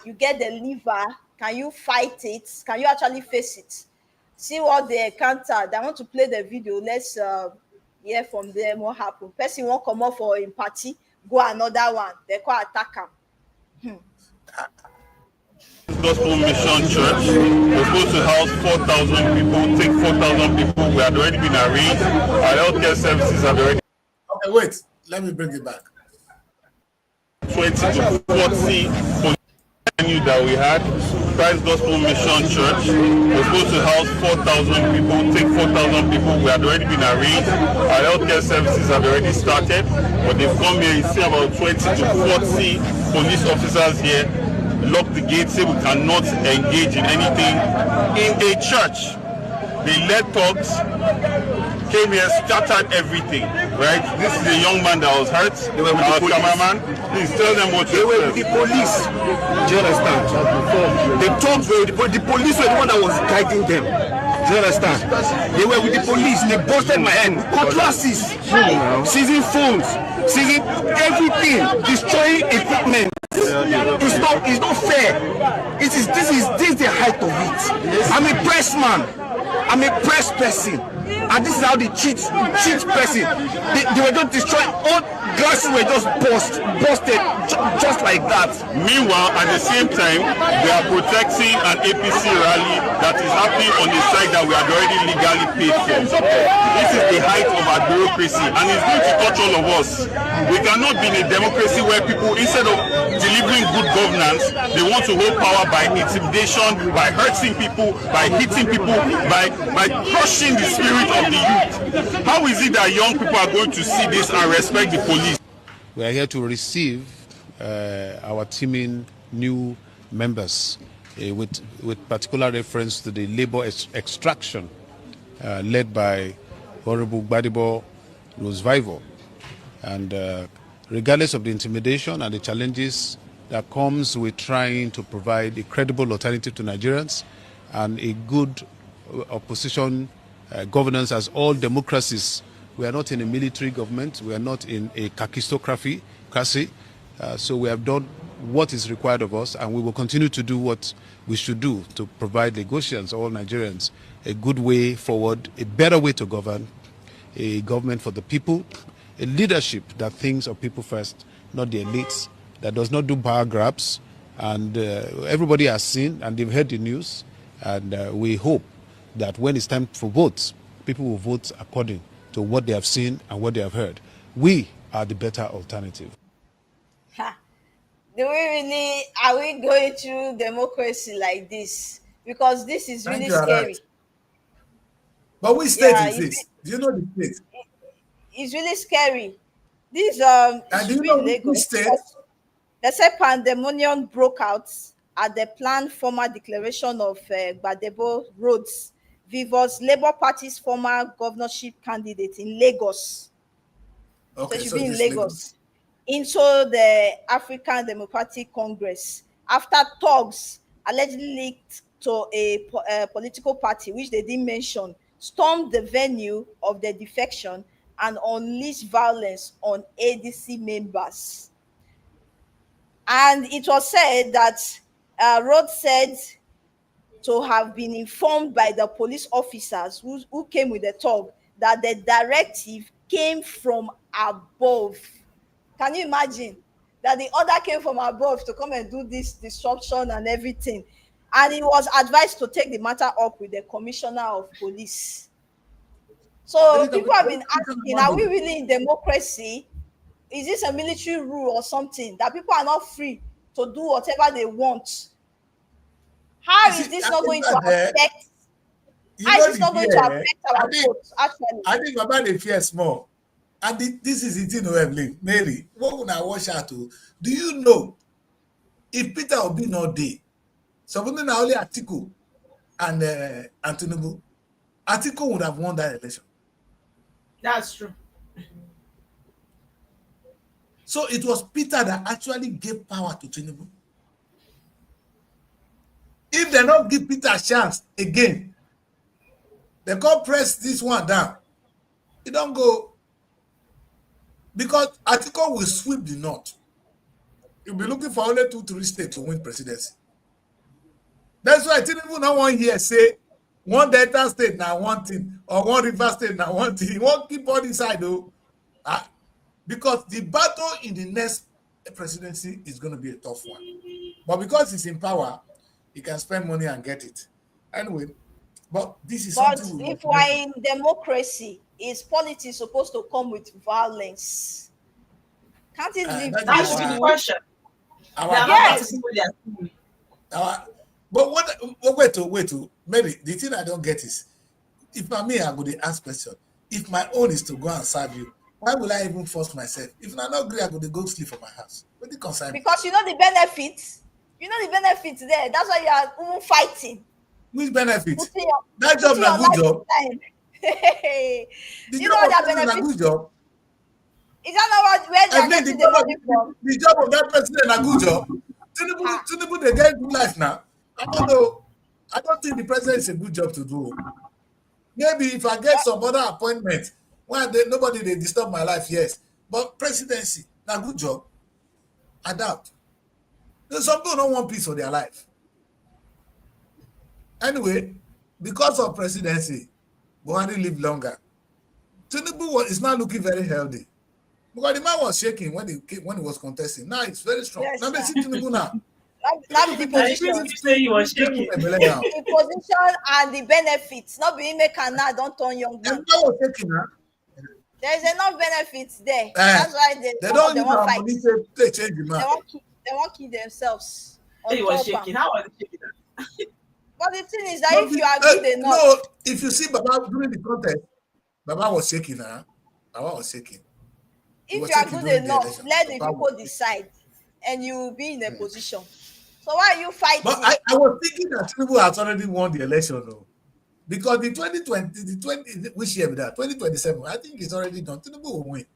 You get the liver, can you fight it? Can you actually face it? See what they encountered. I want to play the video. Let's hear from them what happened. Person won't come up for a party, go another one. They call attack him. Gospel Mission Church was supposed to house 4,000 people, take 4,000 people. We had already been arranged. Our healthcare services have already Okay, wait. Let me bring it back. 20 to 40 venue that we had. Christ Gospel Mission Church was supposed to house 4,000 people, take 4,000 people. We had already been arranged. Our healthcare services have already started, but they've come here. You see about 20 to 40 police officers here. Lock the gates, say we cannot engage in anything in a church. They led thugs, came here, scattered everything, right? This is a young man that was hurt. Our cameraman, please tell them what They were with the police. Do you understand? The thugs were with the police were the one that was guiding them. Do you understand? They were with the police. They busted my hand. Cutlasses, seizing phones, seizing everything, destroying equipment. It's not fair. This is the height of it. I'm a press man. I'm a press person. And this is how they cheat person. They were just destroying all glasses were just busted just like that. Meanwhile, at the same time, they are protecting an APC rally that is happening on the site that we had already legally paid for. This is the height of our bureaucracy, and it's going to touch all of us. We cannot be in a democracy where people, instead of delivering good governance, they want to hold power by intimidation, by hurting people, by hitting people, by crushing the spirit of the youth. How is it that young people are going to see this and respect the police? We are here to receive our teaming new members with particular reference to the labor extraction led by Honorable Gbadebo Rosevival. And regardless of the intimidation and the challenges that comes with trying to provide a credible alternative to Nigerians and a good opposition governance, as all democracies, we are not in a military government, we are not in a kakistocracy, so we have done what is required of us, and we will continue to do what we should do to provide Lagosians, all Nigerians, a good way forward, a better way to govern, a government for the people, a leadership that thinks of people first, not the elites, that does not do power grabs. And everybody has seen and they've heard the news, and we hope that when it's time for votes, people will vote according to what they have seen and what they have heard. We are the better alternative. Are we going through democracy like this? Because this is really You are scary. right. But which state Yeah, is this? Do you know the state? It's really scary. This And is do you really know which Lagos. state? They said pandemonium broke out at the planned formal declaration of Gbadebo Rhodes, Vivor's Labour Party's former governorship candidate in Lagos. So it should be in this Lagos. Into the African Democratic Congress after thugs allegedly linked to a political party, which they didn't mention, stormed the venue of the defection and unleashed violence on ADC members. And it was said that Rhodes said to have been informed by the police officers who came with the talk that the directive came from above. Can you imagine that the order came from above to come and do this disruption and everything? And he was advised to take the matter up with the commissioner of police. So people have been asking, are we really in democracy? Is this a military rule or something that people are not free to do whatever they want? How is this not going to affect? How is this not going to affect our votes? Actually, I think Baba dey fear small, and this is the thing we have lived. Mary, what would I watch out to? Do you know if Peter Obi not there, something na only Atiku and Tinubu, Atiku would have won that election. That's true. So it was Peter that actually gave power to Tinubu. If they don't give Peter a chance again, they can't press this one down. It don't go. Because Atiku will sweep the north. You'll be looking for only 2-3 states to win presidency. That's why Tinubu no one here say one Delta state now one thing, or one River state now one thing. He won't keep on inside though. Because the battle in the next presidency is going to be a tough one. But because he's in power, he can spend money and get it. Anyway, but this is something. But if we're in democracy, is politics supposed to come with violence? Can't it be? That should be the question. Yes. But wait, Mary, the thing I don't get is, if by me, I would ask question. If my own is to go and serve you, why will I even force myself? If I not agree, I go sleep for my house. What the concern? Because you know the benefits. You know the benefits there. That's why you are even fighting. Which benefits? That job is a good job. You know what that benefit? Good job. Is that not where they are getting the money from? The job of that person is a good job. Tinubu, they get good life now. I don't know. I don't think the president is a good job to do. Maybe if I get some other appointment, nobody they disturb my life, yes. But presidency, a good job. I doubt. Some people don't want peace for their life. Anyway, because of presidency, Buhari live longer. Tinubu is not looking very healthy. Because the man was shaking when he was contesting. Now it's very strong. Yes, now they see Tinubu now. Not the position. He was shaking. The position and the benefits. Not being make now don't turn young man. Was shaking, huh? There's enough benefits there. That's why they won't fight. They change the man. They won't kill themselves. He was shaking. How was he shaking? But the thing is that if you are good enough. No, if you see Baba during the contest, Baba was shaking, huh? Baba was shaking. If you are good enough, let the people decide, and you will be in a position. So why are you fighting? But I was thinking that Tinubu has already won the election, though. Because the 2020, which year that? 2027, I think it's already done. Tinubu will win.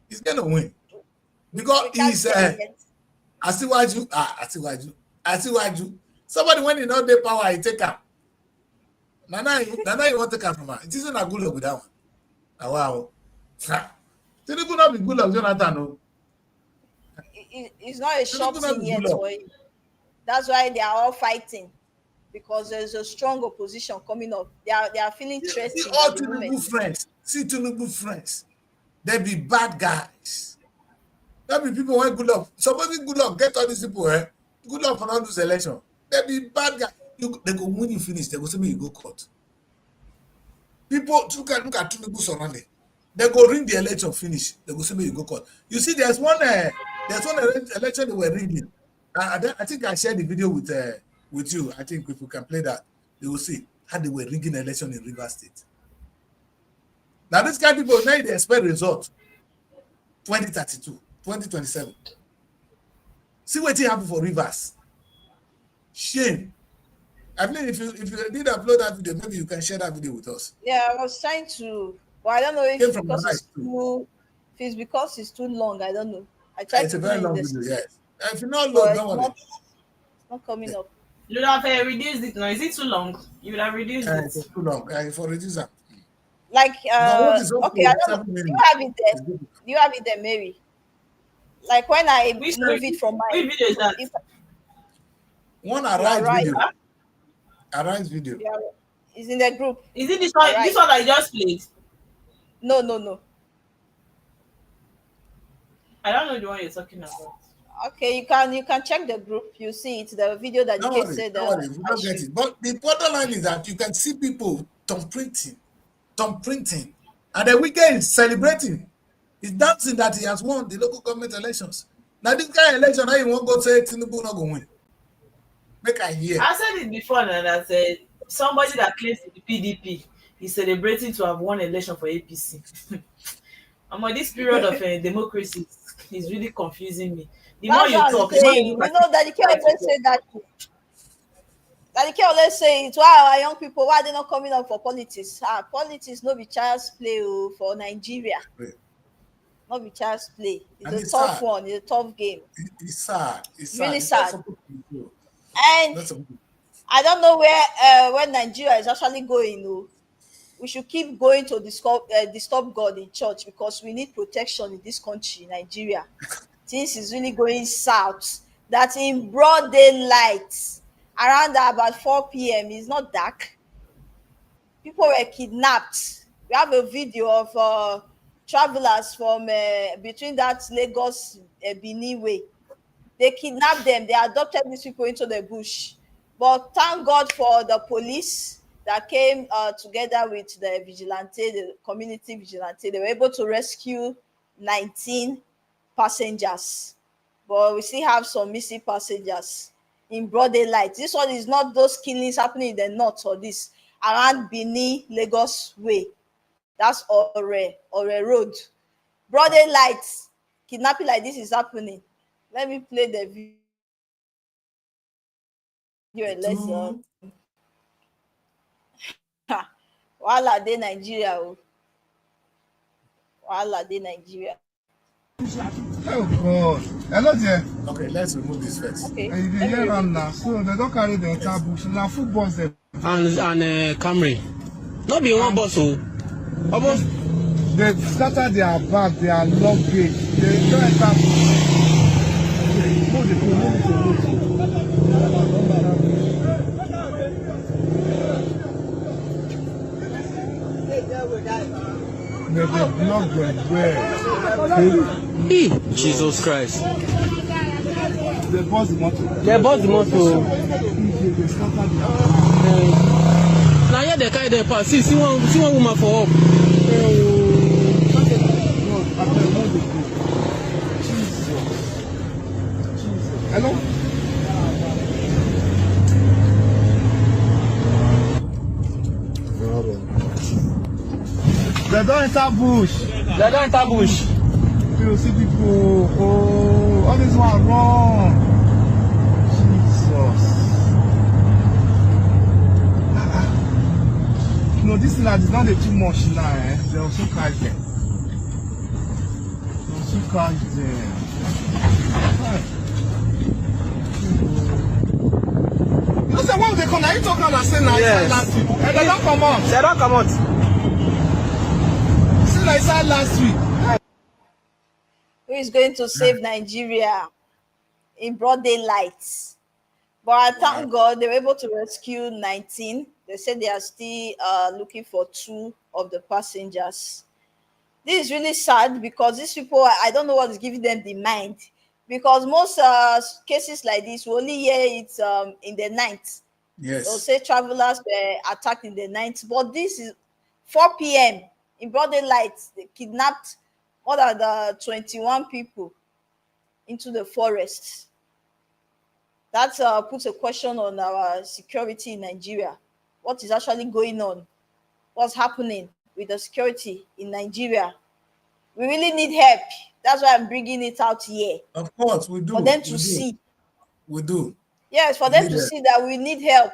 He's going to win. Because he's Asiwaju. Somebody when he not the power, he take up. Nana, you want to take up from her. It isn't a good luck with that one. Wow. Tinubu not be good luck, Jonathan. No. It's not a short thing yet for him. That's why they are all fighting. Because there's a strong opposition coming up. They are feeling threatened. See all Tinubu friends. They be bad guys. There be people who want good luck. Somebody good luck, get all these people, good luck for not lose election. They be bad guys. They go when you finish, they go say me you go court. People look at Tinubu surrounding. They go ring the election finish. They go say me you go court. You see, there's one election they were reading. I think I shared the video with you. I think if we can play that, they will see how they were rigging election in Rivers State. Now, these kind of people, now they expect result 2032, 2027. See what happened for Rivers. Shame. I mean, if you did upload that video, maybe you can share that video with us. Yeah, I was trying to, but I don't know if it's because it's too long. I don't know. I tried it's to a very long video, yes. If you not load, don't worry. It's not coming up. You would have reduced it now. Is it too long? You would have reduced it. It's too long. For reducer. Like, okay, I don't know. Do you have it there? Do you have it there, Mary? Like when I move it from my. Which video is that? One arrived video. Arise video. Yeah, it's in the group. Is it this one? Alright. This one I just played. No. I don't know the one you're talking about. Okay, you can check the group. You see it. The video that Don't DK worry, said. don't worry, we don't get it. But the bottom line is that you can see people thumb printing, and the weekend is celebrating. He's dancing that he has won the local government elections. Now this kind of election, how you won't go say Tinubu not going to win? Make I hear. I said it before, and I said somebody that claims to be PDP is celebrating to have won election for APC. This period of democracy is really confusing me. The more That's you what talk, I'm the more saying. you You look know that DK always say that. That DK always say it. Why our young people, why they not coming up for politics? Politics no be child's play for Nigeria. Right. Not be child's play. And It's it's a tough sad. one. It's a tough game. It's sad. It's Really It's not sad. supposed to be so. And Not supposed to be. I don't know where Nigeria is actually going. Oh. We should keep going to disturb God in church because we need protection in this country, Nigeria. Things is really going south. That in broad daylight, around about 4 p.m. It's not dark. People were kidnapped. We have a video of travelers from between that Lagos Benin way. They kidnapped them. They adopted these people into the bush. But thank God for the police that came together with the vigilante, the community vigilante. They were able to rescue 19 passengers. But we still have some missing passengers in broad daylight. This one is not those killings happening in the north or this around Benin, Lagos way. That's Ore Road. Broad daylight, kidnapping like this is happening. Let me play the video and let's Wahala dey Nigeria. Wahala dey Nigeria. Oh God. Hello there. Okay, let's remove this first. Okay. You dey hear am now. So they don't carry the entire bush. Now full bus dem. And Camry. Not be one bus, oh. Almost. They scatter their bag, their luggage. They don't enter. Move the phone, They block them well. Jesus Christ. They bust the motor. They bought the motor. They scatter their bag. Now here they carry them pass. See one woman for up. Hello? They don't enter bush. They don't enter bush. You see people, all this one wrong. Jesus. No, this thing is not too much now, eh? They also catch them. They also catch them. You say what they come? Now you talking about saying like Yes. last week. And they don't come out. They don't come out. See like that last week. Who is going to save Nigeria in broad daylight? But I thank God they were able to rescue 19. They said they are still looking for 2 of the passengers. This is really sad because these people, I don't know what is giving them the mind. Because most cases like this, we only hear it in the night. Yes. They'll say travelers were attacked in the night. But this is 4 p.m. in broad daylight. They kidnapped more than 21 people into the forest. That puts a question on our security in Nigeria. What is actually going on? What's happening with the security in Nigeria? We really need help. That's why I'm bringing it out here. Of course, we do. For them We to do. see. We do. Yes, for We them need to help. see that we need help.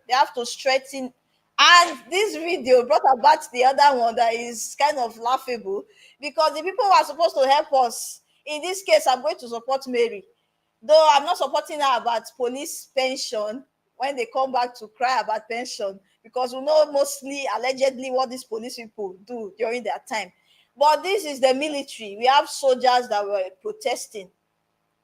They have to strengthen. And this video brought about the other one that is kind of laughable because the people who are supposed to help us, in this case, I'm going to support Mary. Though I'm not supporting her about police pension when they come back to cry about pension because we know mostly, allegedly, what these police people do during their time. But this is the military. We have soldiers that were protesting,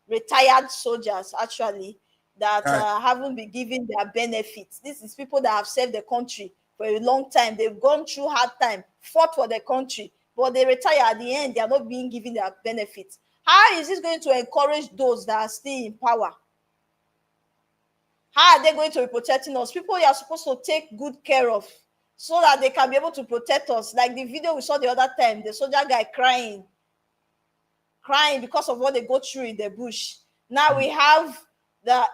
retired soldiers, actually. that Right. haven't been given their benefits. This is people that have served the country for a long time. They've gone through hard time, fought for the country, but they retire at the end. They are not being given their benefits. How is this going to encourage those that are still in power? How are they going to be protecting us? People you are supposed to take good care of so that they can be able to protect us. Like the video we saw the other time, the soldier guy crying because of what they go through in the bush. Now we have the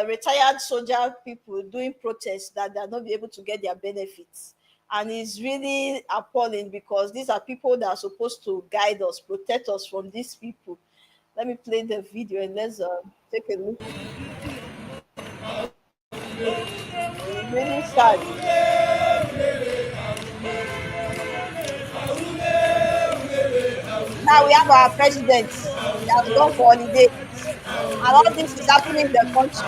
retired soldier people doing protests that they're not be able to get their benefits. And it's really appalling because these are people that are supposed to guide us, protect us from these people. Let me play the video and let's take a look. It's really sad. Now we have our president that has gone for holiday, and all this is happening in the country.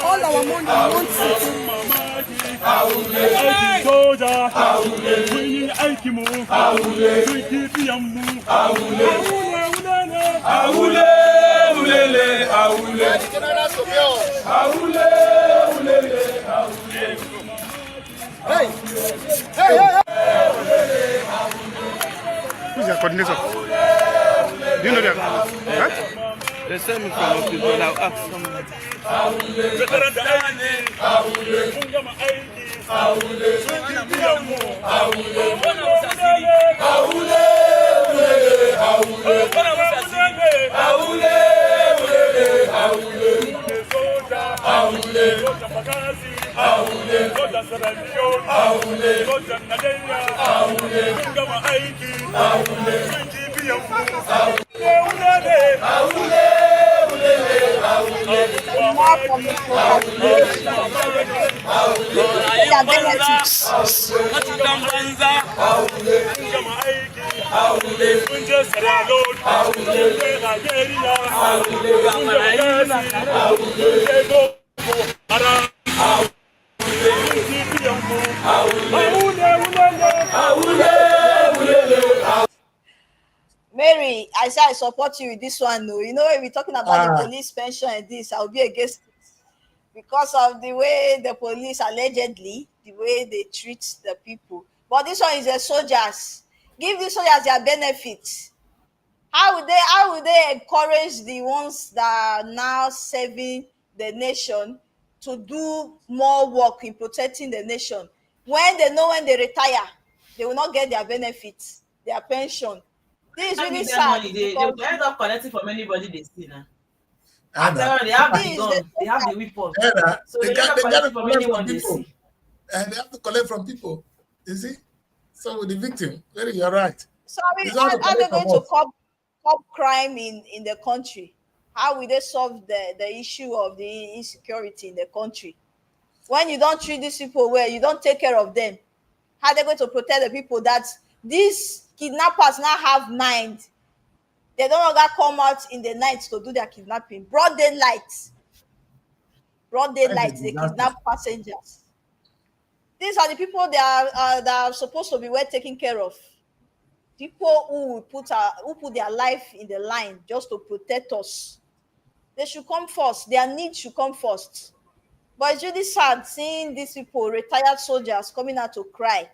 All our money wants it. Who's your coordinator? Do you know them? Huh? They sent me from office, but I'll ask someone. Mary, I say I support you with this one. No, you know when we're talking about the police pension and this, I'll be against it because of the way the police allegedly, the way they treat the people. But this one is the soldiers. Give the soldiers their benefits. How would they encourage the ones that are now serving the nation to do more work in protecting the nation when they know when they retire they will not get their benefits, their pension? This is really sad. They will end up collecting from anybody they see now. Anna, They have the gun, they have the weapon. Anna, So they end up collecting from anyone they people. see. And they have to collect from people. You see? So with the victim, you're right. So I mean, how are they going to curb crime in the country? How will they solve the issue of the insecurity in the country? When you don't treat these people well, you don't take care of them. How are they going to protect the people that these kidnappers now have mind? They don't longer come out in the night to do their kidnapping. Broad daylight, they kidnap passengers. These are the people that are supposed to be well taken care of. People who put their life in the line just to protect us. They should come first. Their needs should come first. But it's really sad seeing these people, retired soldiers, coming out to cry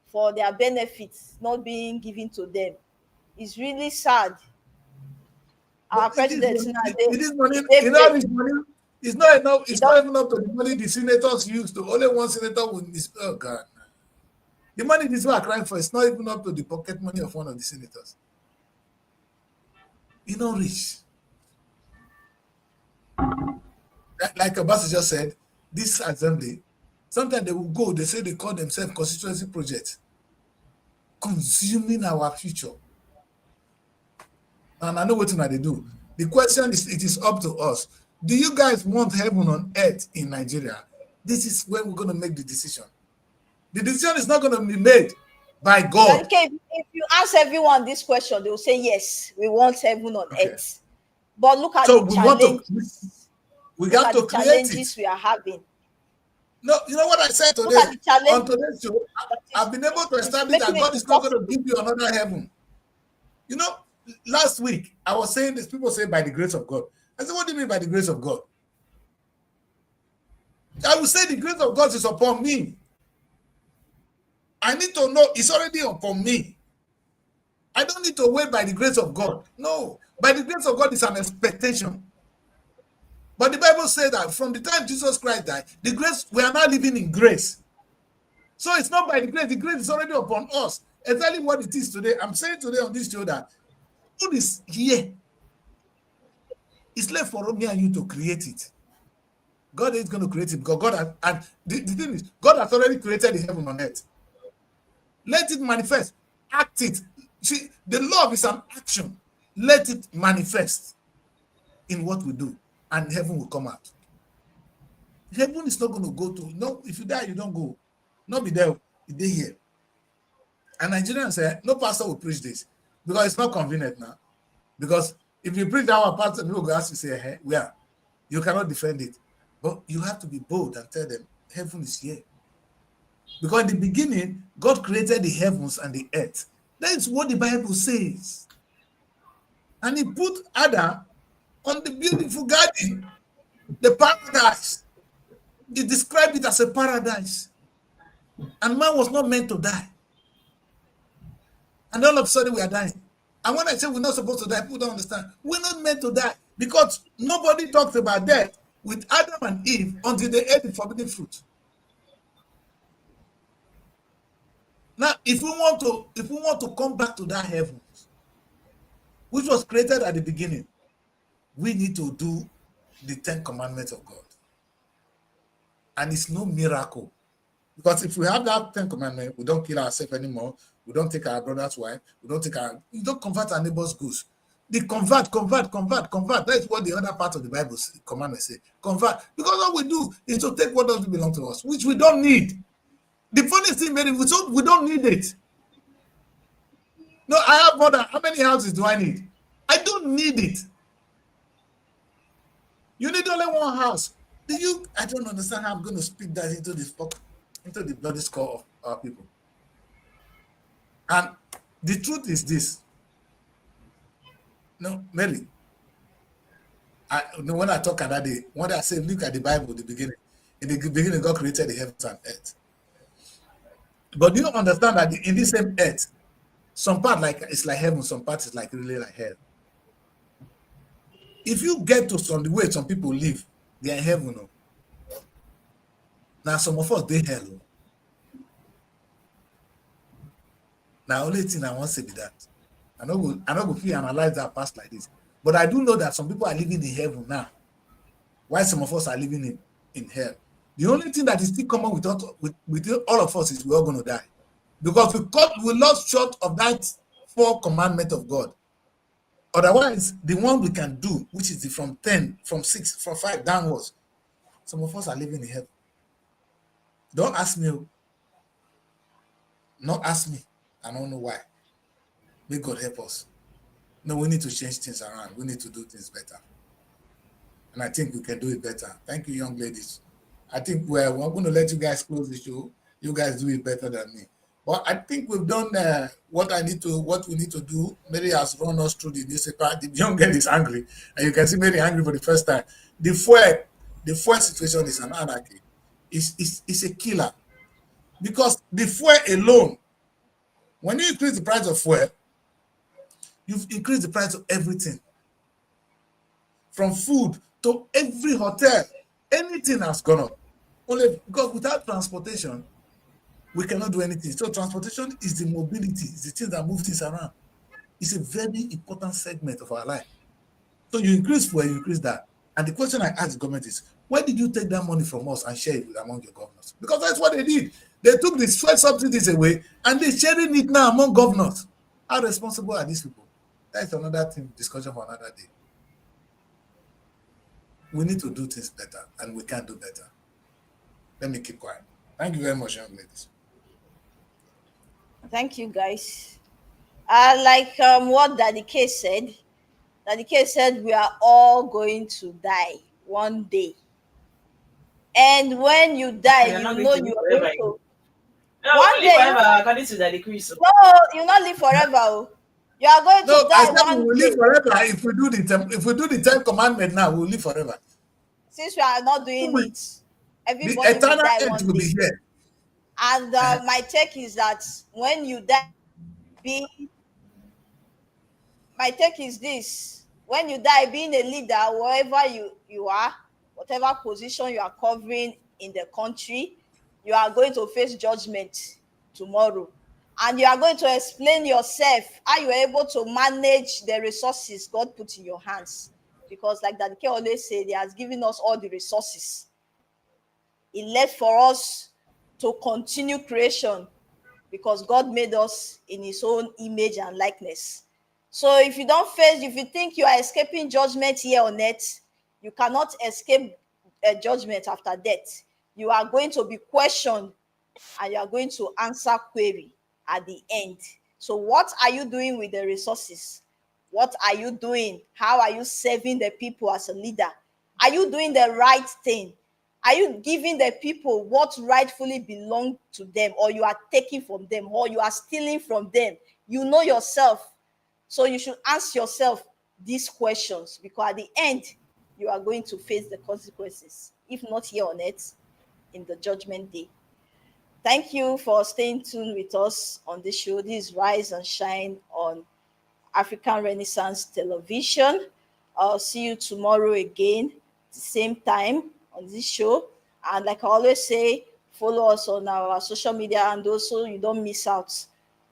for their benefits not being given to them. It's really sad. Our president now, this money it's not enough. It's not even up to the money the senators use to. Only one senator will miss. Oh God. The money these people are crying for is not even up to the pocket money of one of the senators. You know, rich. Like Abbas just said, this assembly, sometimes they will go, they say they call themselves constituency project, consuming our future. And I know what they do. The question is, it is up to us. Do you guys want heaven on earth in Nigeria? This is when we're going to make the decision. The decision is not going to be made by God. Okay, if you ask everyone this question, they will say, yes, we want heaven on earth. But look at the challenges. We Look got at to the create challenges it. we are having. No, you know what I said Look today at the challenge on today's show? I've been able to it's establish that making it God is not going to impossible. give you another heaven. You know, last week I was saying this. People say by the grace of God. I said, what do you mean by the grace of God? I will say the grace of God is upon me. I need to know it's already upon me. I don't need to wait by the grace of God. No, by the grace of God is an expectation. But the Bible says that from the time Jesus Christ died, the grace, we are now living in grace. So it's not by the grace is already upon us. Exactly what it is today. I'm saying today on this show that God is here. It's left for me and you to create it. God is going to create it because God has, and the thing is, God has already created the heaven on earth. Let it manifest. Act it. See, the love is an action. Let it manifest in what we do, and heaven will come out. Heaven is not going to go to, no, if you die, you don't go. Not be there, they here. And Nigerians say, no pastor will preach this because it's not convenient now. Because if you preach our pastor, people will ask you, say, hey, where? You cannot defend it. But you have to be bold and tell them, heaven is here. Because in the beginning, God created the heavens and the earth. That is what the Bible says. And he put Adam on the beautiful garden, the paradise. He described it as a paradise. And man was not meant to die. And all of a sudden we are dying. And when I say we're not supposed to die, people don't understand. We're not meant to die because nobody talks about death with Adam and Eve until they ate the forbidden fruit. Now, if we want to come back to that heaven, which was created at the beginning, we need to do the 10 commandments of God. And it's no miracle. Because if we have that 10 commandments, we don't kill ourselves anymore. We don't take our brother's wife. We don't convert our neighbor's goods. The convert. That's what the other part of the Bible commandments say. Convert. Because all we do is to take what doesn't belong to us, which we don't need. The funny thing, Mary, we don't need it. No, I have more than, how many houses do I need? I don't need it. You need only one house. I don't understand how I'm going to speak that into the bloody skull of our people. And the truth is this. No, Mary, when I talk about it, when I say, look at the Bible, the beginning. In the beginning, God created the heavens and earth. But do you understand that in this same earth, some part it's like heaven, some part is like really like hell. If you get to the way some people live, they are in heaven. No? Now some of us they hell. No? Now only thing I want to say be that I don't go feel analyze that past like this. But I do know that some people are living in heaven now, while some of us are living in hell. The only thing that is still common with all of us is we're all going to die. Because we lost short of that 4 commandments of God. Otherwise, the one we can do, which is from 10, from 6, from 5 downwards, some of us are living in heaven. Don't ask me. Not ask me. I don't know why. May God help us. No, we need to change things around. We need to do things better. And I think we can do it better. Thank you, young ladies. I think we're going to let you guys close the show. You guys do it better than me. But I think we've done what we need to do. Mary has run us through the newspaper. The young girl is angry. And you can see Mary angry for the first time. The fuel situation is an anarchy. It's a killer. Because the fuel alone, when you increase the price of fuel, you've increased the price of everything. From food to every hotel, anything has gone up. Only because without transportation, we cannot do anything. So transportation is the mobility, it's the thing that moves things around. It's a very important segment of our life. So you increase fuel, you increase that. And the question I ask the government is, why did you take that money from us and share it among your governors? Because that's what they did. They took the fuel subsidies away and they're sharing it now among governors. How responsible are these people? That's another thing, discussion for another day. We need to do things better, and we can do better. Let me keep quiet. Thank you very much, young ladies. Thank you, guys. Like what Daddy K said, we are all going to die one day. And when you die, You're you not know going to you live are going forever. to. No, One only day, forever, according to the decree. So. no, you not live forever. Oh. You are going No, to I die said we one will day. live forever if we do the 10 commandment now, we will live forever. Since we are not doing it, The everybody will eternal die end one will day. be here. And my take is that when you die, my take is this: when you die, being a leader, wherever you are, whatever position you are covering in the country, you are going to face judgment tomorrow, and you are going to explain yourself how you are able to manage the resources God put in your hands. Because, like Daddy K always said, He has given us all the resources. He left for us to continue creation, because God made us in His own image and likeness. So if you think you are escaping judgment here on earth, you cannot escape judgment after death. You are going to be questioned, and you are going to answer query at the end. So what are you doing with the resources? What are you doing? How are you serving the people as a leader? Are you doing the right thing? Are you giving the people what rightfully belongs to them, or you are taking from them, or you are stealing from them? You know yourself. So you should ask yourself these questions, because at the end, you are going to face the consequences, if not here on earth, in the judgment day. Thank you for staying tuned with us on this show. This is Rise and Shine on African Renaissance Television. I'll see you tomorrow again, the same time on this show. And like I always say, follow us on our social media, and also you don't miss out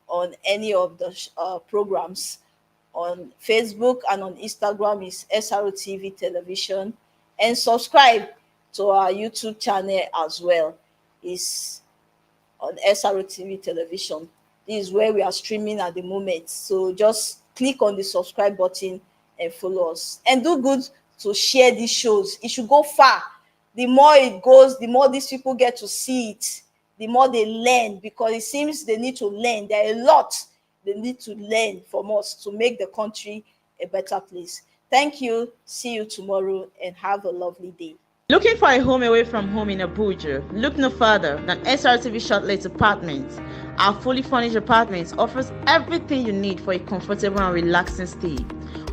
on any of the programs. On Facebook and on Instagram is SROTV Television, and subscribe to our YouTube channel as well. It's on SROTV Television. This is where we are streaming at the moment. So just click on the subscribe button and follow us. And do good to share these shows. It should go far. The more it goes, the more these people get to see it, the more they learn, because it seems they need to learn. There are a lot they need to learn from us to make the country a better place. Thank you. See you tomorrow, and have a lovely day. Looking for a home away from home in Abuja? Look no further than SRTV Shortlet Apartments. Our fully furnished apartments offers everything you need for a comfortable and relaxing stay.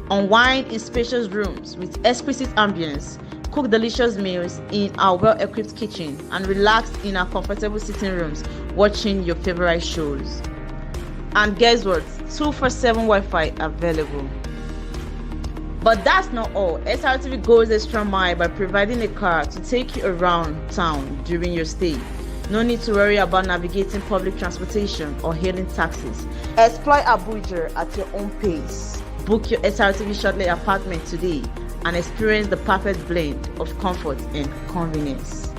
Unwind in spacious rooms with exquisite ambience. Cook delicious meals in our well-equipped kitchen, and relax in our comfortable sitting rooms watching your favorite shows. And guess what? 247 Wi-Fi available. But that's not all. SRTV goes extra mile by providing a car to take you around town during your stay. No need to worry about navigating public transportation or hailing taxis. Explore Abuja at your own pace. Book your SRTV Shortlet apartment today and experience the perfect blend of comfort and convenience.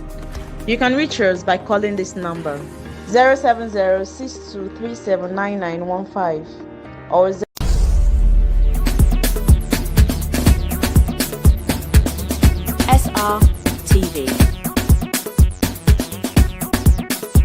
You can reach us by calling this number 070-6237-9915 or SRTV.